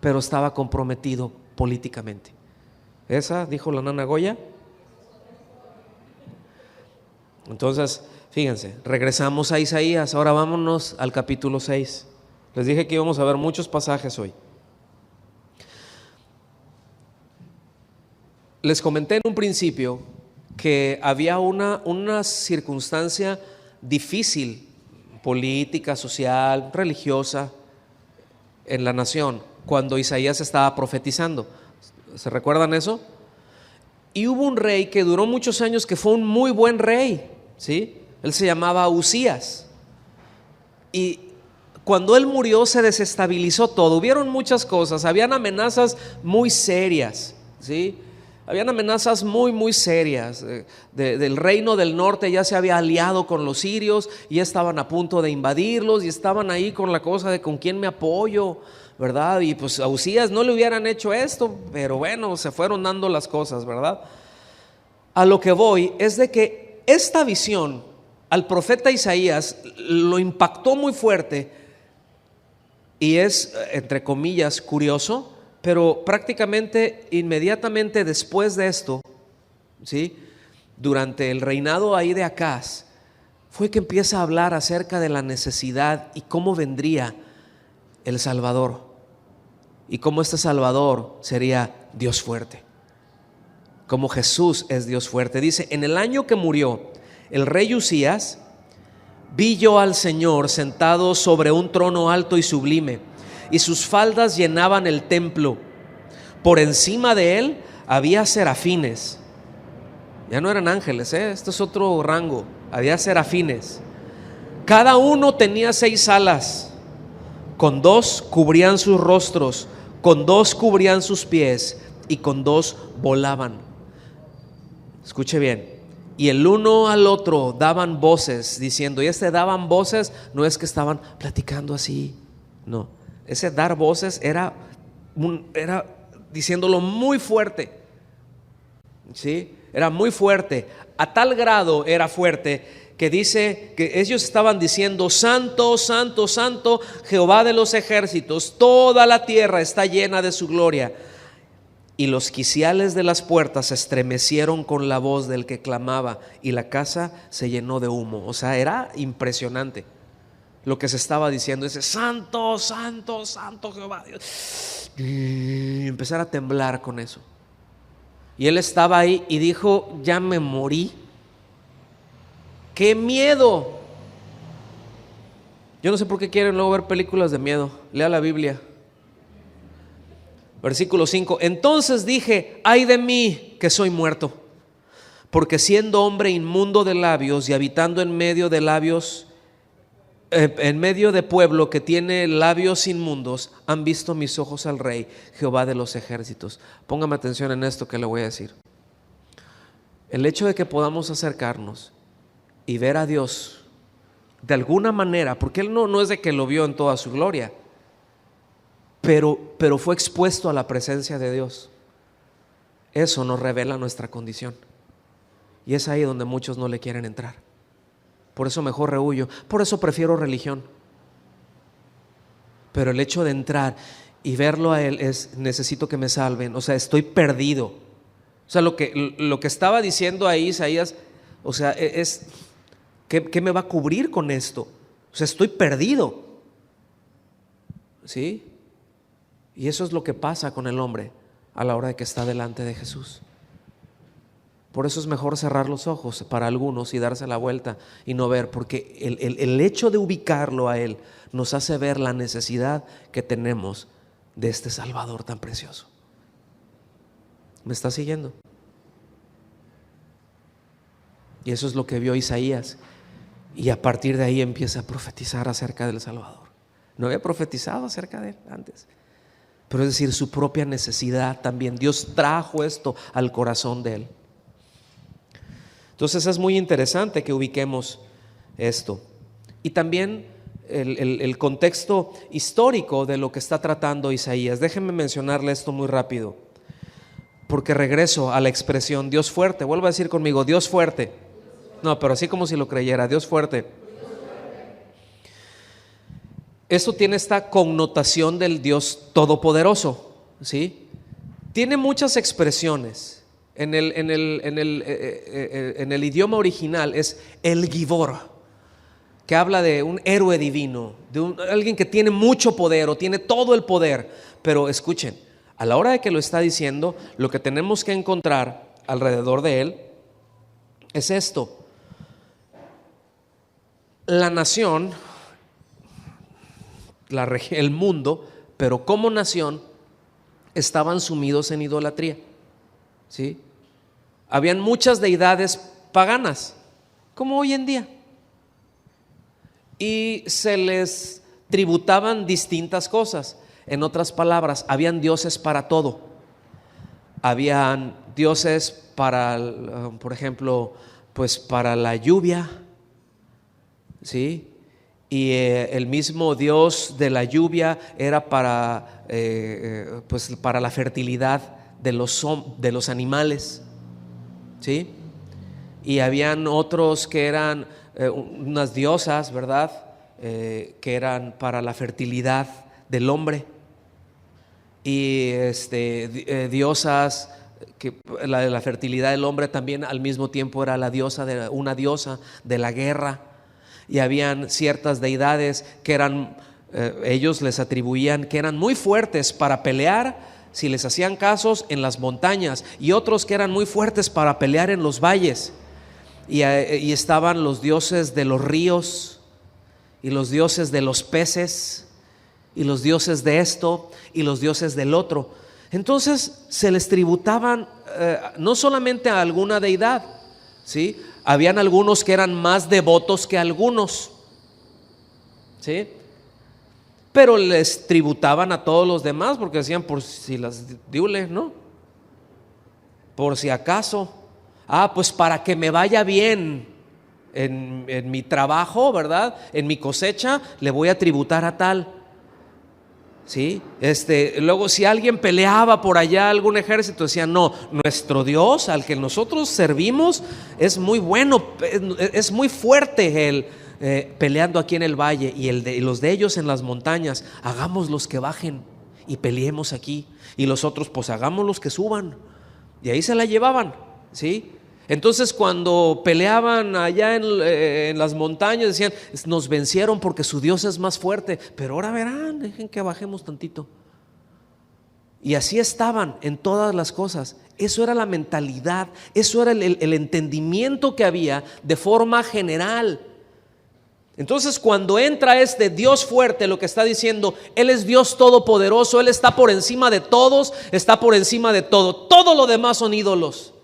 pero estaba comprometido políticamente. Esa, dijo la nana Goya. Entonces, fíjense, regresamos a Isaías. Ahora vámonos al capítulo 6. Les dije que íbamos a ver muchos pasajes hoy. Les comenté en un principio que había una circunstancia difícil, política, social, religiosa, en la nación, cuando Isaías estaba profetizando. ¿Se recuerdan eso? Y hubo un rey que duró muchos años, que fue un muy buen rey, ¿sí? Él se llamaba Uzías. Y cuando él murió se desestabilizó todo. Hubieron muchas cosas, habían amenazas muy serias, ¿sí? Habían amenazas muy serias. Del reino del norte ya se había aliado con los sirios y ya estaban a punto de invadirlos y estaban ahí con la cosa de con quién me apoyo, ¿verdad? Y pues a Uzías no le hubieran hecho esto, pero bueno, se fueron dando las cosas, ¿verdad? A lo que voy es de que esta visión al profeta Isaías lo impactó muy fuerte y es, entre comillas, curioso, pero prácticamente inmediatamente después de esto, ¿sí?, durante el reinado ahí de Acaz, fue que empieza a hablar acerca de la necesidad y cómo vendría el Salvador y cómo este Salvador sería Dios fuerte, como Jesús es Dios fuerte. Dice: en el año que murió el rey Uzías, vi yo al Señor sentado sobre un trono alto y sublime, y sus faldas llenaban el templo. Por encima de él había serafines. Ya no eran ángeles, esto es otro rango. Había serafines. Cada uno tenía 6 alas. Con 2 cubrían sus rostros, con 2 cubrían sus pies, y con 2 volaban. Escuche bien. Y el uno al otro daban voces, diciendo, y daban voces no es que estaban platicando así, no. Ese dar voces era diciéndolo muy fuerte, ¿sí? Era muy fuerte, a tal grado era fuerte que dice que ellos estaban diciendo: Santo, Santo, Santo, Jehová de los ejércitos, toda la tierra está llena de su gloria. Y los quiciales de las puertas se estremecieron con la voz del que clamaba, y la casa se llenó de humo. O sea, era impresionante lo que se estaba diciendo, ese Santo, Santo, Santo Jehová Dios. Y empezar a temblar con eso. Y él estaba ahí y dijo: ya me morí. ¡Qué miedo! Yo no sé por qué quieren luego ver películas de miedo. Lea la Biblia. Versículo 5: entonces dije: ay de mí, que soy muerto, porque siendo hombre inmundo de labios y habitando en medio de labios, en medio de pueblo que tiene labios inmundos, han visto mis ojos al Rey, Jehová de los ejércitos. Póngame atención en esto que le voy a decir. El hecho de que podamos acercarnos y ver a Dios de alguna manera, porque Él no es de que lo vio en toda su gloria, pero fue expuesto a la presencia de Dios. Eso nos revela nuestra condición, y es ahí donde muchos no le quieren entrar. Por eso mejor rehuyo, por eso prefiero religión. Pero el hecho de entrar y verlo a Él es: necesito que me salven, o sea, estoy perdido. O sea, lo que estaba diciendo ahí Isaías, o sea, es ¿qué me va a cubrir con esto? O sea, estoy perdido, ¿sí? Y eso es lo que pasa con el hombre a la hora de que está delante de Jesús. Por eso es mejor cerrar los ojos para algunos y darse la vuelta y no ver, porque el hecho de ubicarlo a Él nos hace ver la necesidad que tenemos de este Salvador tan precioso. ¿Me está siguiendo? Y eso es lo que vio Isaías, y a partir de ahí empieza a profetizar acerca del Salvador. No había profetizado acerca de Él antes, pero es decir, su propia necesidad también. Dios trajo esto al corazón de Él. Entonces es muy interesante que ubiquemos esto. Y también el contexto histórico de lo que está tratando Isaías. Déjenme mencionarle esto muy rápido, porque regreso a la expresión Dios fuerte. Vuelva a decir conmigo: Dios fuerte. No, pero así como si lo creyera: Dios fuerte. Esto tiene esta connotación del Dios todopoderoso, ¿sí? Tiene muchas expresiones. En el idioma original es el Gibor, que habla de un héroe divino, de alguien que tiene mucho poder o tiene todo el poder. Pero escuchen, a la hora de que lo está diciendo, lo que tenemos que encontrar alrededor de él es esto: la nación, el mundo, pero como nación, estaban sumidos en idolatría, ¿sí? Habían muchas deidades paganas, como hoy en día, y se les tributaban distintas cosas. En otras palabras, habían dioses para todo. Habían dioses para, por ejemplo, pues para la lluvia, ¿sí? Y el mismo Dios de la lluvia era para, pues para la fertilidad de los animales, ¿sí? Y habían otros que eran unas diosas, ¿verdad? Que eran para la fertilidad del hombre. Y diosas que la de la fertilidad del hombre también al mismo tiempo era una diosa de la guerra. Y habían ciertas deidades que eran, ellos les atribuían que eran muy fuertes para pelear, si les hacían casos, en las montañas, y otros que eran muy fuertes para pelear en los valles. Y estaban los dioses de los ríos, y los dioses de los peces, y los dioses de esto, y los dioses del otro. Entonces se les tributaban no solamente a alguna deidad, ¿sí? Habían algunos que eran más devotos que algunos, ¿sí? Pero les tributaban a todos los demás porque decían, por si las diule, ¿no? Por si acaso. Pues para que me vaya bien en mi trabajo, ¿verdad? En mi cosecha, le voy a tributar a tal. ¿Sí? Luego si alguien peleaba por allá, algún ejército, decían, no, nuestro Dios al que nosotros servimos es muy bueno, es muy fuerte él, peleando aquí en el valle, y los de ellos en las montañas, hagámoslos que bajen y peleemos aquí, y los otros pues hagámoslos que suban, y ahí se la llevaban, ¿sí? Entonces cuando peleaban allá en las montañas, decían, nos vencieron porque su Dios es más fuerte, pero ahora verán, dejen que bajemos tantito. Y así estaban en todas las cosas. Eso era la mentalidad, eso era el entendimiento que había de forma general. Entonces cuando entra este Dios fuerte, lo que está diciendo, Él es Dios todopoderoso, Él está por encima de todos, está por encima de todo. Todo lo demás son ídolos.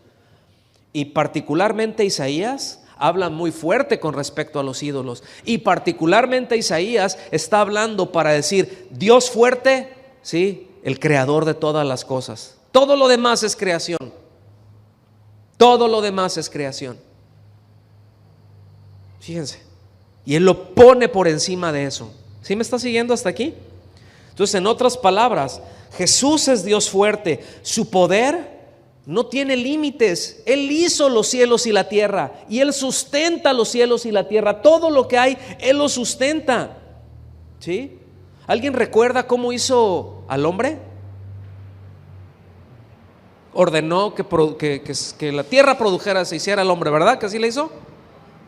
Y particularmente Isaías habla muy fuerte con respecto a los ídolos. Y particularmente Isaías está hablando para decir, Dios fuerte, ¿sí? El creador de todas las cosas. Todo lo demás es creación. Todo lo demás es creación. Fíjense. Y Él lo pone por encima de eso. ¿Sí me está siguiendo hasta aquí? Entonces, en otras palabras, Jesús es Dios fuerte. Su poder no tiene límites. Él hizo los cielos y la tierra, y Él sustenta los cielos y la tierra. Todo lo que hay, Él lo sustenta, ¿sí? ¿Alguien recuerda cómo hizo al hombre? Ordenó que la tierra produjera, se hiciera el hombre, ¿verdad? ¿Que así le hizo?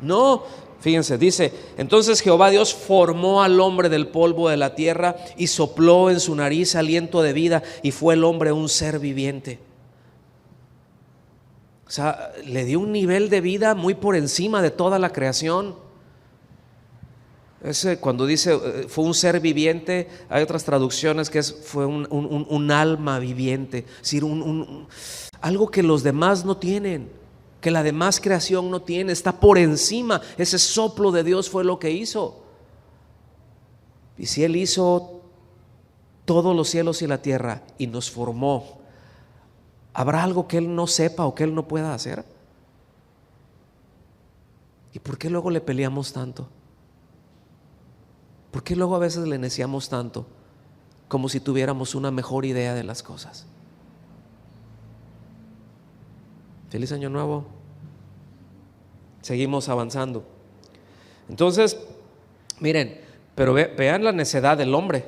No, fíjense, dice, entonces Jehová Dios formó al hombre del polvo de la tierra y sopló en su nariz aliento de vida, y fue el hombre un ser viviente. O sea, le dio un nivel de vida muy por encima de toda la creación. Cuando dice fue un ser viviente, hay otras traducciones que fue un alma viviente, es decir, algo que los demás no tienen, que la demás creación no tiene, está por encima. Ese soplo de Dios fue lo que hizo. Y si Él hizo todos los cielos y la tierra y nos formó, ¿habrá algo que Él no sepa o que Él no pueda hacer? ¿Y por qué luego le peleamos tanto? ¿Por qué luego a veces le neciamos tanto? Como si tuviéramos una mejor idea de las cosas. Feliz año nuevo. Seguimos avanzando. Entonces, miren, Pero vean la necedad del hombre,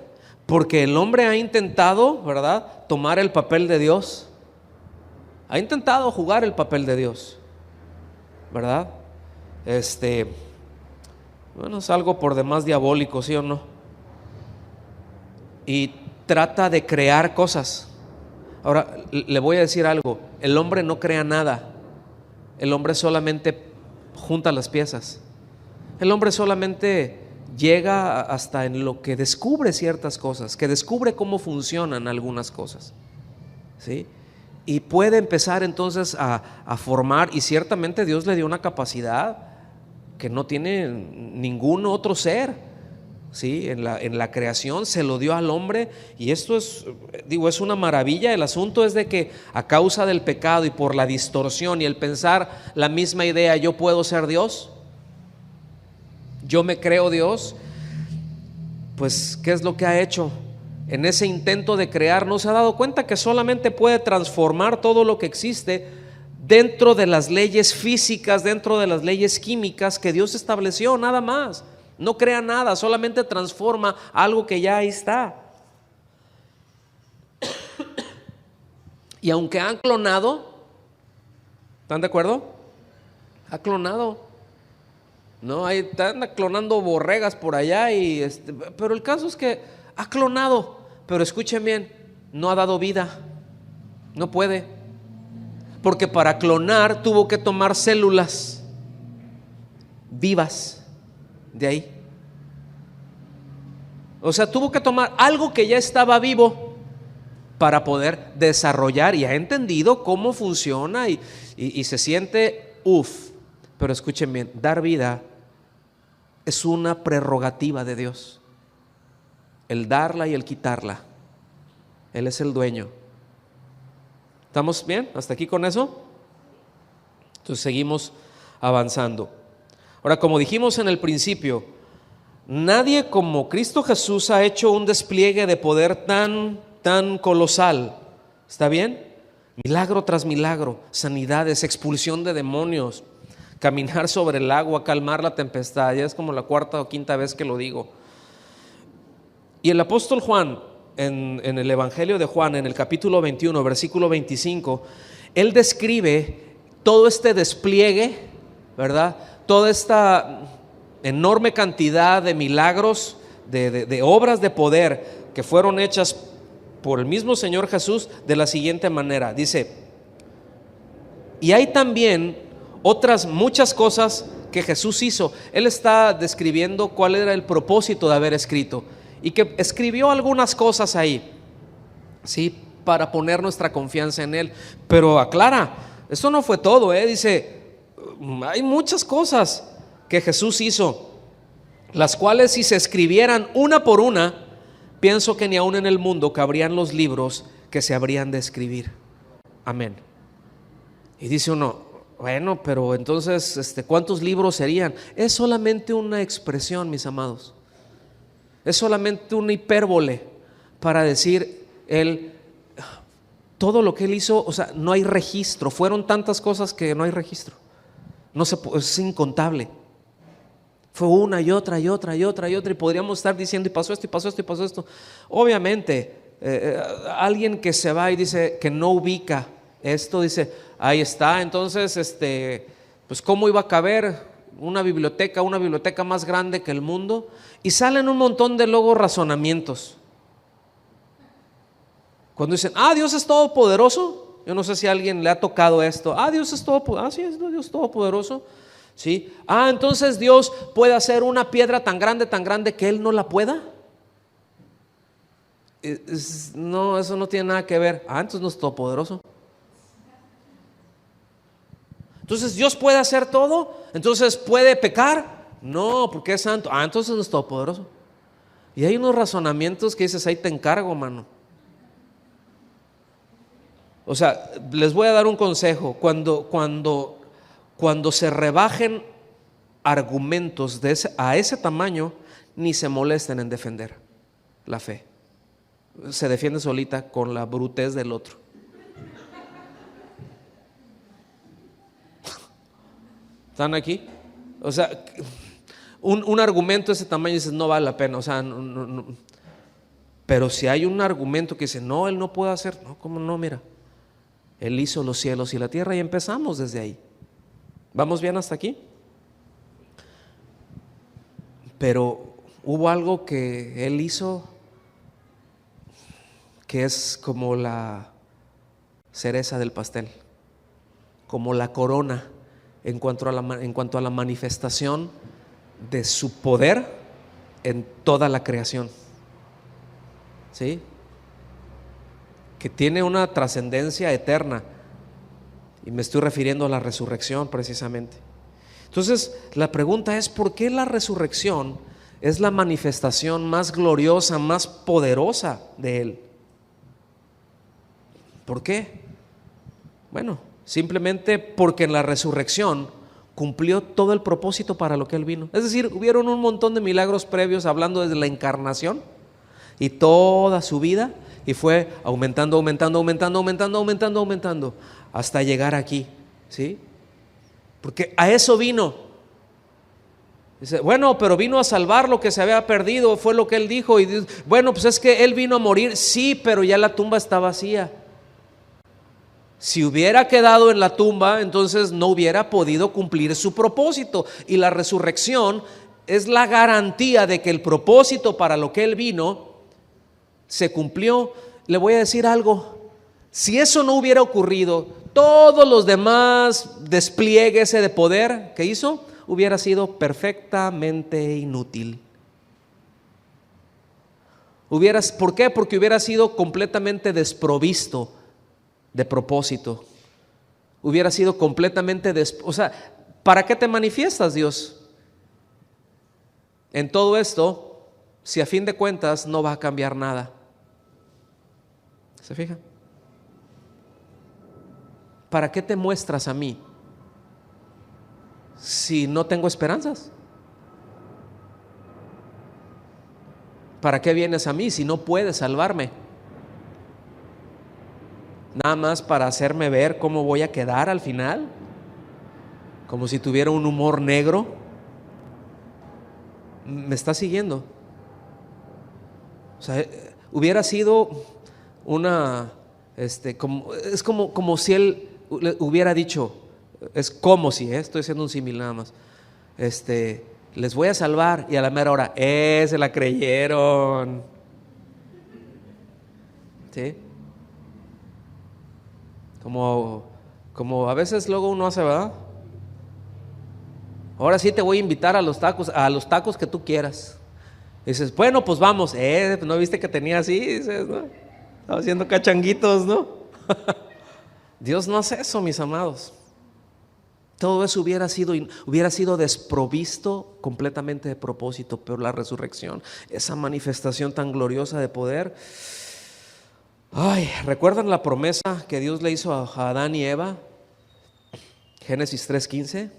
porque el hombre ha intentado, ¿verdad?, tomar el papel de Dios. Ha intentado jugar el papel de Dios, ¿verdad? Bueno, es algo por demás diabólico, ¿sí o no? Y trata de crear cosas. Ahora, le voy a decir algo: el hombre no crea nada. El hombre solamente junta las piezas. El hombre solamente llega hasta en lo que descubre ciertas cosas, que descubre cómo funcionan algunas cosas, ¿sí? Y puede empezar entonces a formar, y ciertamente Dios le dio una capacidad que no tiene ningún otro ser, ¿sí? En la creación se lo dio al hombre, y esto es una maravilla. El asunto es de que a causa del pecado y por la distorsión y el pensar la misma idea, yo puedo ser Dios, yo me creo Dios, pues ¿qué es lo que ha hecho? En ese intento de crear, no se ha dado cuenta que solamente puede transformar todo lo que existe dentro de las leyes físicas, dentro de las leyes químicas que Dios estableció, nada más. No crea nada, solamente transforma algo que ya ahí está. Y aunque han clonado, ¿están de acuerdo? Ha clonado. No, ahí están clonando borregas por allá, pero el caso es que ha clonado, pero escuchen bien, no ha dado vida, no puede, porque para clonar tuvo que tomar células vivas de ahí. O sea, tuvo que tomar algo que ya estaba vivo para poder desarrollar, y ha entendido cómo funciona y se siente pero escuchen bien, dar vida es una prerrogativa de Dios, el darla y el quitarla. Él es el dueño. ¿Estamos bien? ¿Hasta aquí con eso? Entonces seguimos avanzando. Ahora, como dijimos en el principio, nadie como Cristo Jesús ha hecho un despliegue de poder tan colosal. ¿Está bien? Milagro tras milagro, sanidades, expulsión de demonios, caminar sobre el agua, calmar la tempestad. Ya es como la cuarta o quinta vez que lo digo. Y el apóstol Juan, en el Evangelio de Juan, en el capítulo 21, versículo 25, él describe todo este despliegue, ¿verdad? Toda esta enorme cantidad de milagros, de obras de poder que fueron hechas por el mismo Señor Jesús de la siguiente manera. Dice: y hay también otras muchas cosas que Jesús hizo. Él está describiendo cuál era el propósito de haber escrito, y que escribió algunas cosas ahí, ¿sí?, para poner nuestra confianza en Él. Pero aclara, esto no fue todo, dice, hay muchas cosas que Jesús hizo, las cuales si se escribieran una por una, pienso que ni aún en el mundo cabrían los libros que se habrían de escribir. Amén. Y dice uno: bueno, pero entonces, ¿cuántos libros serían? Es solamente una expresión, mis amados. Es solamente una hipérbole para decir todo lo que Él hizo. O sea, no hay registro. Fueron tantas cosas que no hay registro. Es incontable. Fue una y otra y otra y otra y otra, y podríamos estar diciendo: y pasó esto, y pasó esto, y pasó esto. Obviamente, alguien que se va y dice que no ubica esto, dice: ahí está, entonces, pues ¿cómo iba a caber una biblioteca más grande que el mundo? Y salen un montón de luego razonamientos. Cuando dicen: Dios es todopoderoso. Yo no sé si a alguien le ha tocado esto. Dios es todopoderoso. Sí, es Dios todopoderoso. ¿Sí? Entonces Dios puede hacer una piedra tan grande que Él no la pueda. No, eso no tiene nada que ver. Entonces no es todopoderoso. Entonces Dios puede hacer todo. Entonces puede pecar. No, porque es santo. Entonces no es todopoderoso. Y hay unos razonamientos que dices: ahí te encargo, mano. O sea, les voy a dar un consejo. Cuando se rebajen argumentos a ese tamaño, ni se molesten en defender la fe. Se defiende solita con la brutez del otro. ¿Están aquí? O sea, un argumento de ese tamaño, dices, no vale la pena, o sea, no. Pero si hay un argumento que dice, no, Él no puede hacer, no, ¿cómo no? Mira, Él hizo los cielos y la tierra y empezamos desde ahí. ¿Vamos bien hasta aquí? Pero hubo algo que Él hizo que es como la cereza del pastel, como la corona en cuanto a la manifestación de su poder en toda la creación, ¿sí? Que tiene una trascendencia eterna, y me estoy refiriendo a la resurrección precisamente. Entonces la pregunta es, ¿por qué la resurrección es la manifestación más gloriosa, más poderosa de Él? ¿Por qué? Bueno, simplemente porque en la resurrección cumplió todo el propósito para lo que Él vino. Es decir, hubieron un montón de milagros previos hablando desde la encarnación y toda su vida, y fue aumentando hasta llegar aquí, ¿sí? Porque a eso vino. Dice, bueno, pero vino a salvar lo que se había perdido, fue lo que Él dijo. Y dice, bueno, pues es que Él vino a morir, sí, pero ya la tumba está vacía. Si hubiera quedado en la tumba, entonces no hubiera podido cumplir su propósito. Y la resurrección es la garantía de que el propósito para lo que Él vino se cumplió. Le voy a decir algo: si eso no hubiera ocurrido, todos los demás despliegues de poder que hizo hubiera sido perfectamente inútil. ¿Por qué? Porque hubiera sido completamente desprovisto de propósito. Hubiera sido completamente o sea, ¿para qué te manifiestas, Dios, en todo esto, si a fin de cuentas no va a cambiar nada? ¿Se fija? ¿Para qué te muestras a mí si no tengo esperanzas? ¿Para qué vienes a mí si no puedes salvarme? Nada más para hacerme ver cómo voy a quedar al final, como si tuviera un humor negro. ¿Me está siguiendo? O sea, hubiera sido una es como si Él hubiera dicho, es como si, estoy haciendo un símil nada más, les voy a salvar, y a la mera hora se la creyeron, ¿sí? Como a veces luego uno hace, ¿verdad? Ahora sí te voy a invitar a los tacos que tú quieras. Y dices, bueno, pues vamos. ¿No viste que tenía así? Dices, ¿no? Estaba haciendo cachanguitos, ¿no? Dios no hace eso, mis amados. Todo eso hubiera sido desprovisto completamente de propósito, pero la resurrección, esa manifestación tan gloriosa de poder. ¿Recuerdan la promesa que Dios le hizo a Adán y Eva? Génesis 3:15,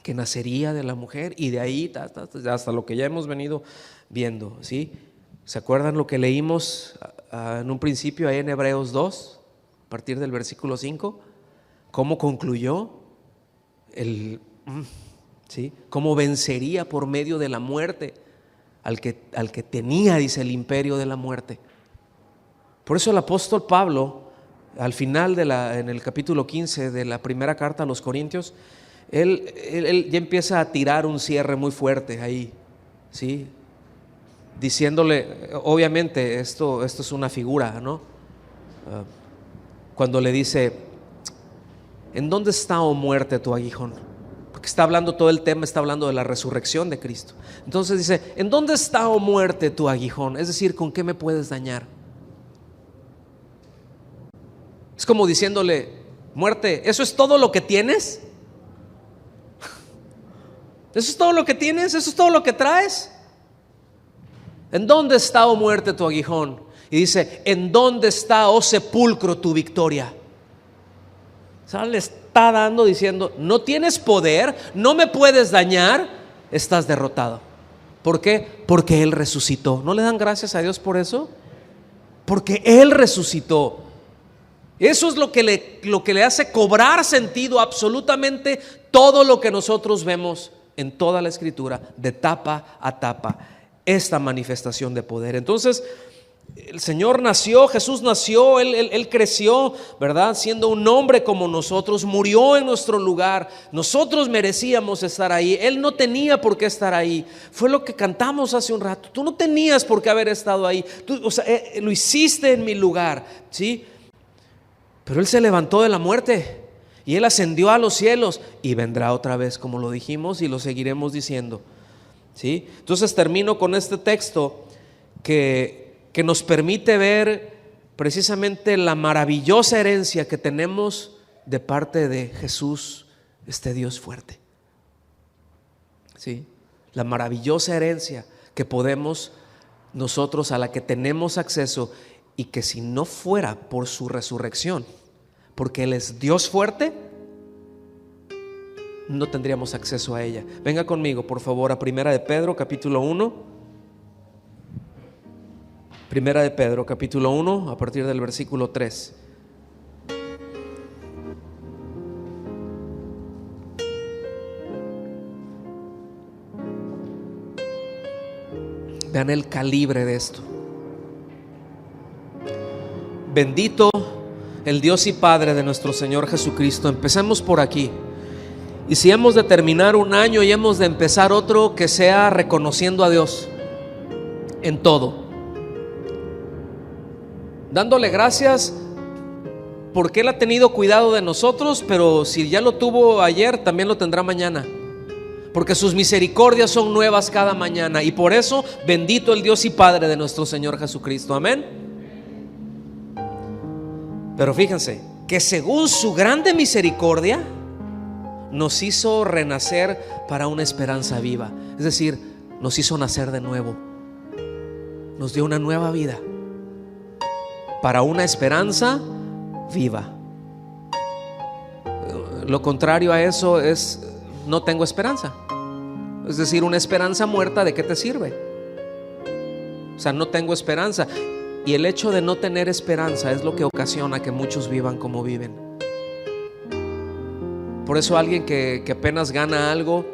que nacería de la mujer, y de ahí hasta lo que ya hemos venido viendo, ¿sí? ¿Se acuerdan lo que leímos en un principio ahí en Hebreos 2, a partir del versículo 5? ¿Cómo concluyó? ¿Sí? ¿Cómo vencería por medio de la muerte al que tenía, dice, el imperio de la muerte? Por eso el apóstol Pablo, al final en el capítulo 15 de la primera carta a los Corintios, él ya empieza a tirar un cierre muy fuerte ahí, ¿sí? Diciéndole, obviamente esto es una figura, ¿no? Cuando le dice, ¿en dónde está, oh muerte, tu aguijón? Porque está hablando, todo el tema está hablando de la resurrección de Cristo. Entonces dice, ¿en dónde está, oh muerte, tu aguijón? Es decir, ¿con qué me puedes dañar? Es como diciéndole, muerte, ¿eso es todo lo que tienes? ¿Eso es todo lo que tienes? ¿Eso es todo lo que traes? ¿En dónde está, oh muerte, tu aguijón? Y dice, ¿en dónde está, oh sepulcro, tu victoria? O sea, le está dando, diciendo, no tienes poder, no me puedes dañar, estás derrotado. ¿Por qué? Porque Él resucitó. ¿No le dan gracias a Dios por eso? Porque Él resucitó. Eso es lo que le hace cobrar sentido absolutamente todo lo que nosotros vemos en toda la Escritura, de tapa a tapa, esta manifestación de poder. Entonces, el Señor nació, Jesús nació, Él creció, ¿verdad? Siendo un hombre como nosotros, murió en nuestro lugar. Nosotros merecíamos estar ahí, Él no tenía por qué estar ahí. Fue lo que cantamos hace un rato. Tú no tenías por qué haber estado ahí. Tú, lo hiciste en mi lugar, ¿sí? Pero Él se levantó de la muerte y Él ascendió a los cielos y vendrá otra vez, como lo dijimos y lo seguiremos diciendo, ¿sí? Entonces termino con este texto que nos permite ver precisamente la maravillosa herencia que tenemos de parte de Jesús, este Dios fuerte. ¿Sí? La maravillosa herencia que podemos nosotros, a la que tenemos acceso, y que si no fuera por su resurrección, porque Él es Dios fuerte, no tendríamos acceso a ella. Venga conmigo, por favor, a Primera de Pedro, capítulo 1. Primera de Pedro, capítulo 1, a partir del versículo 3. Vean el calibre de esto. Bendito el Dios y Padre de nuestro Señor Jesucristo. Empecemos por aquí. Y si hemos de terminar un año y hemos de empezar otro, que sea reconociendo a Dios en todo, dándole gracias porque Él ha tenido cuidado de nosotros, pero si ya lo tuvo ayer, también lo tendrá mañana, porque sus misericordias son nuevas cada mañana. Y por eso, bendito el Dios y Padre de nuestro Señor Jesucristo. Amén. Pero fíjense que según su grande misericordia nos hizo renacer para una esperanza viva. Es decir, nos hizo nacer de nuevo, nos dio una nueva vida para una esperanza viva. Lo contrario a eso es: no tengo esperanza. Es decir, una esperanza muerta, ¿de qué te sirve? O sea, no tengo esperanza. Y el hecho de no tener esperanza es lo que ocasiona que muchos vivan como viven. Por eso alguien que apenas gana algo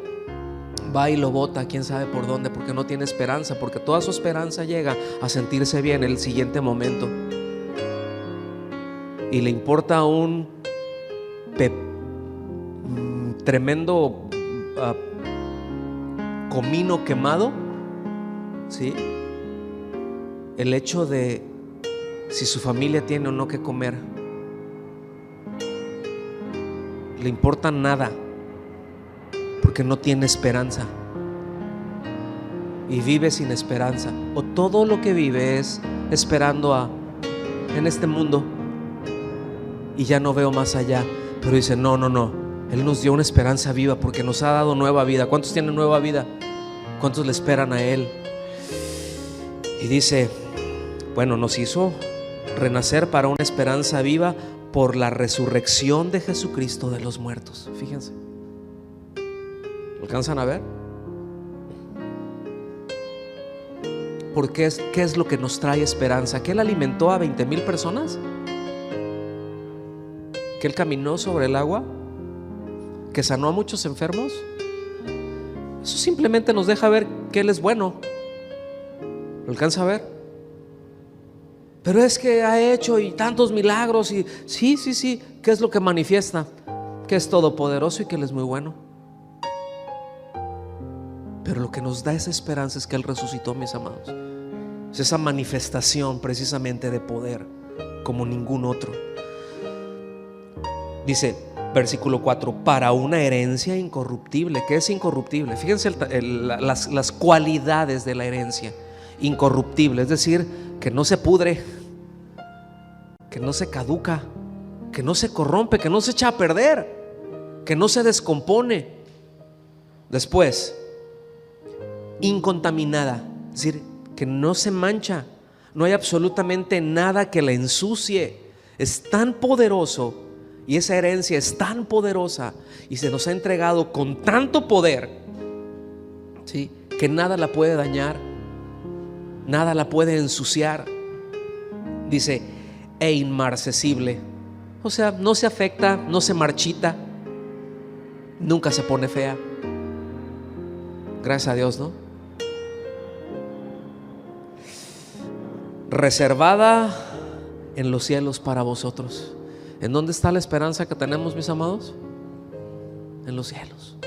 va y lo bota, quién sabe por dónde, porque no tiene esperanza, porque toda su esperanza llega a sentirse bien el siguiente momento. Y le importa un tremendo comino quemado, ¿sí? El hecho de si su familia tiene o no que comer. Le importa nada, porque no tiene esperanza y vive sin esperanza, o todo lo que vive es esperando en este mundo, y ya no veo más allá. Pero dice: no, Él nos dio una esperanza viva, porque nos ha dado nueva vida. ¿Cuántos tienen nueva vida? ¿Cuántos le esperan a Él? Y dice: bueno, nos hizo renacer para una esperanza viva por la resurrección de Jesucristo de los muertos. Fíjense, ¿lo alcanzan a ver? Porque ¿qué es lo que nos trae esperanza? ¿Que Él alimentó a 20,000 personas? ¿Que Él caminó sobre el agua? ¿Que sanó a muchos enfermos? Eso simplemente nos deja ver que Él es bueno. ¿Lo alcanza a ver? Pero es que ha hecho y tantos milagros, y sí, ¿qué es lo que manifiesta? Que es todopoderoso y que Él es muy bueno. Pero lo que nos da esa esperanza es que Él resucitó, mis amados. Es esa manifestación precisamente de poder como ningún otro. Dice, versículo 4, para una herencia incorruptible. ¿Qué es incorruptible? Fíjense las cualidades de la herencia. Incorruptible, es decir, que no se pudre, que no se caduca, que no se corrompe, que no se echa a perder, que no se descompone. Después, incontaminada, es decir, que no se mancha, no hay absolutamente nada que la ensucie. Es tan poderoso, y esa herencia es tan poderosa y se nos ha entregado con tanto poder, ¿sí?, que nada la puede dañar, nada la puede ensuciar. Dice, e inmarcesible, o sea, no se afecta, no se marchita, nunca se pone fea. Gracias a Dios, ¿no? Reservada en los cielos para vosotros. ¿En dónde está la esperanza que tenemos, mis amados? En los cielos.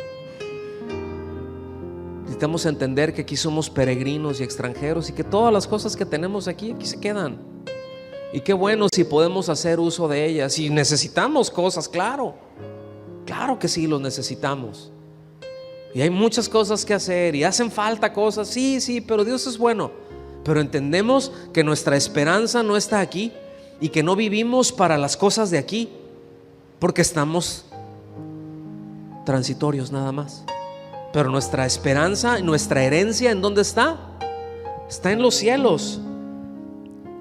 Necesitamos entender que aquí somos peregrinos y extranjeros y que todas las cosas que tenemos aquí se quedan. Y qué bueno si podemos hacer uso de ellas. Y necesitamos cosas, claro que sí, los necesitamos. Y hay muchas cosas que hacer y hacen falta cosas, sí, pero Dios es bueno. Pero entendemos que nuestra esperanza no está aquí y que no vivimos para las cosas de aquí, porque estamos transitorios nada más. Pero nuestra esperanza, nuestra herencia, ¿en dónde está? Está en los cielos.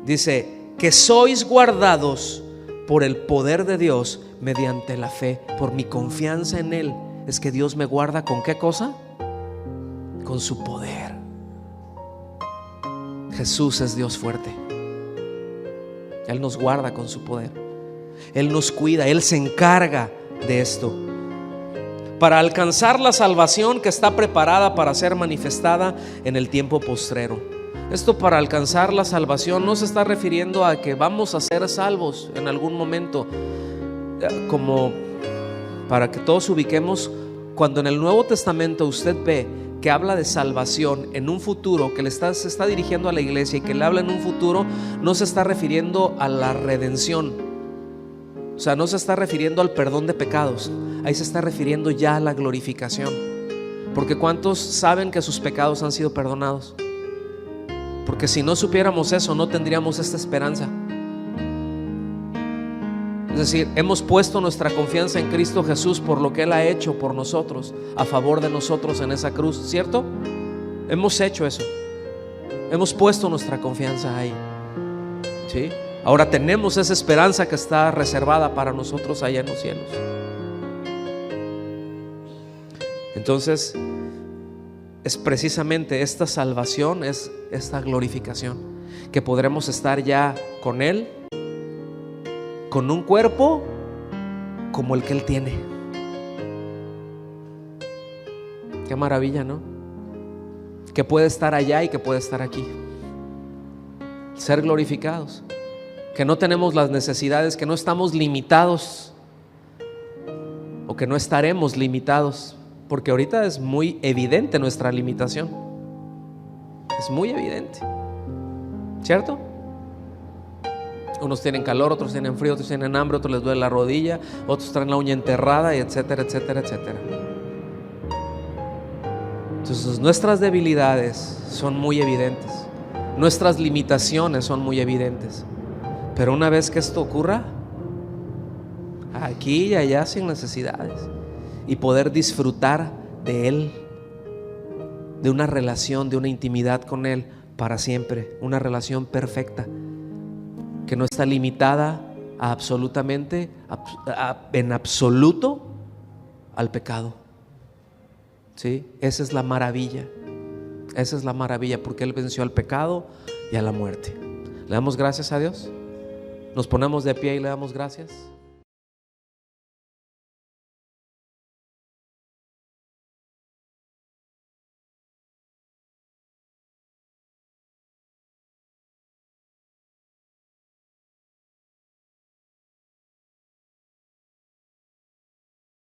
Dice que sois guardados por el poder de Dios mediante la fe. Por mi confianza en Él es que Dios me guarda. ¿Con qué cosa? Con su poder. Jesús es Dios fuerte. Él nos guarda con su poder. Él nos cuida, Él se encarga de esto. Para alcanzar la salvación que está preparada para ser manifestada en el tiempo postrero. Esto, para alcanzar la salvación, no se está refiriendo a que vamos a ser salvos en algún momento. Como para que todos ubiquemos, cuando en el Nuevo Testamento usted ve que habla de salvación en un futuro, que se está dirigiendo a la iglesia y que le habla en un futuro, no se está refiriendo a la redención. O sea, no se está refiriendo al perdón de pecados. Ahí se está refiriendo ya a la glorificación. Porque ¿cuántos saben que sus pecados han sido perdonados? Porque si no supiéramos eso, no tendríamos esta esperanza. Es decir, hemos puesto nuestra confianza en Cristo Jesús por lo que Él ha hecho por nosotros, a favor de nosotros en esa cruz, ¿cierto? Hemos hecho eso. Hemos puesto nuestra confianza ahí, ¿sí? Ahora tenemos esa esperanza que está reservada para nosotros allá en los cielos. Entonces, es precisamente esta salvación, es esta glorificación, que podremos estar ya con Él, con un cuerpo como el que Él tiene. Qué maravilla, ¿no? Que puede estar allá y que puede estar aquí. Ser glorificados. Que no tenemos las necesidades, que no estamos limitados, o que no estaremos limitados, porque ahorita es muy evidente nuestra limitación. Es muy evidente, ¿cierto? Unos tienen calor, otros tienen frío, otros tienen hambre, otros les duele la rodilla, otros traen la uña enterrada, y etcétera, etcétera, etcétera. Entonces nuestras debilidades son muy evidentes, nuestras limitaciones son muy evidentes. Pero una vez que esto ocurra, aquí y allá sin necesidades, y poder disfrutar de Él, de una relación, de una intimidad con Él para siempre, una relación perfecta, que no está limitada a absolutamente, en absoluto, al pecado. ¿Sí? Esa es la maravilla. Esa es la maravilla, porque Él venció al pecado y a la muerte. Le damos gracias a Dios. Nos ponemos de pie y le damos gracias.